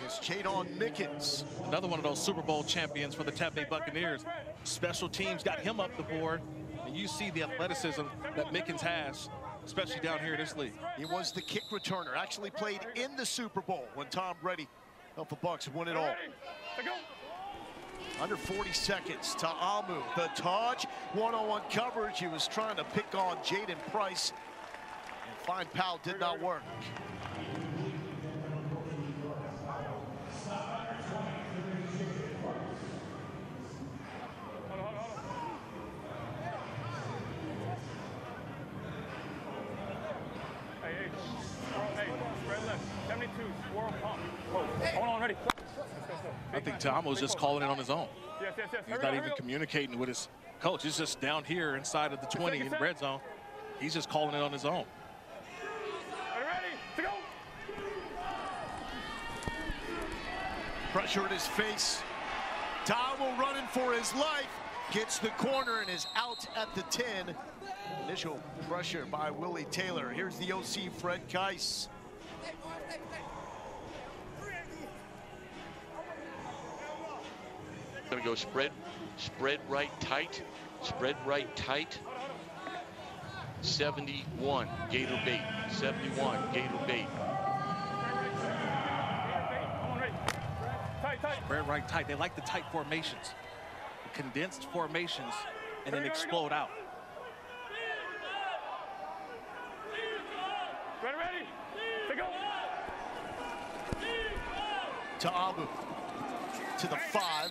Is Jadon Mickens. Another one of those Super Bowl champions for the Tampa Bay Buccaneers. Special teams got him up the board, and you see the athleticism that Mickens has, especially down here in this league. He was the kick returner, actually played in the Super Bowl when Tom Brady helped the Bucs win it all. Under 40 seconds, Ta'amu, the touch, one-on-one coverage. He was trying to pick on Jaden Price, and find Powell did not work. I think Ta'amu's just calling it on his own. He's not even communicating with his coach. He's just down here inside of the 20 in red zone. He's just calling it on his own. Pressure in his face. Ta'amu running for his life. Gets the corner and is out at the 10. Initial pressure by Willie Taylor. Here's the OC, Fred Keiss. Gonna go spread right tight, 71 Gator bait, 71 Gator bait. Spread right tight. They like the tight formations, the condensed formations, and then explode out. Ta'amu to the 5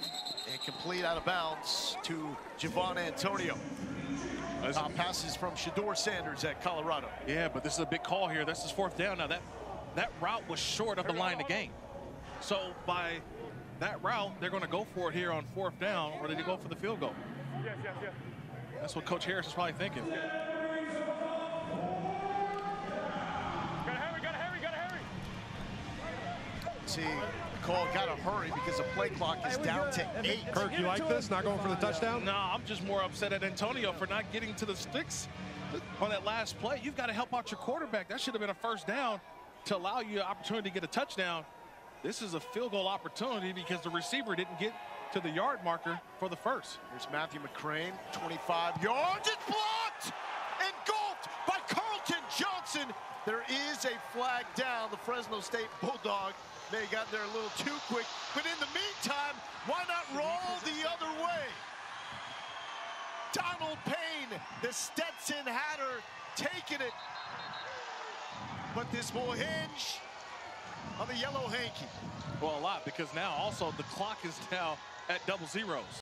and complete out of bounds to Javon Antonio. Passes from Shador Sanders at Colorado. Yeah, but this is a big call here. This is 4th down. Now, that route was short of the line of game. So by that route, they're going to go for it here on 4th down, or did they go for the field goal? Yes. That's what Coach Harris is probably thinking. Gotta hurry. See, the call got to hurry because the play clock is down to 8. Kirk, you like this? Not going for the touchdown? No, I'm just more upset at Antonio for not getting to the sticks on that last play. You've got to help out your quarterback. That should have been a 1st down to allow you an opportunity to get a touchdown. This is a field goal opportunity because the receiver didn't get to the yard marker for the 1st. Here's Matthew McCrane, 25 yards. It's blocked! Engulfed by Carlton Johnson. There is a flag down. The Fresno State Bulldog may have got there a little too quick. But in the meantime, why not roll the other way? Donald Payne, the Stetson Hatter, taking it. But this will hinge on the yellow hanky. Well, a lot, because now also the clock is now at double zeros.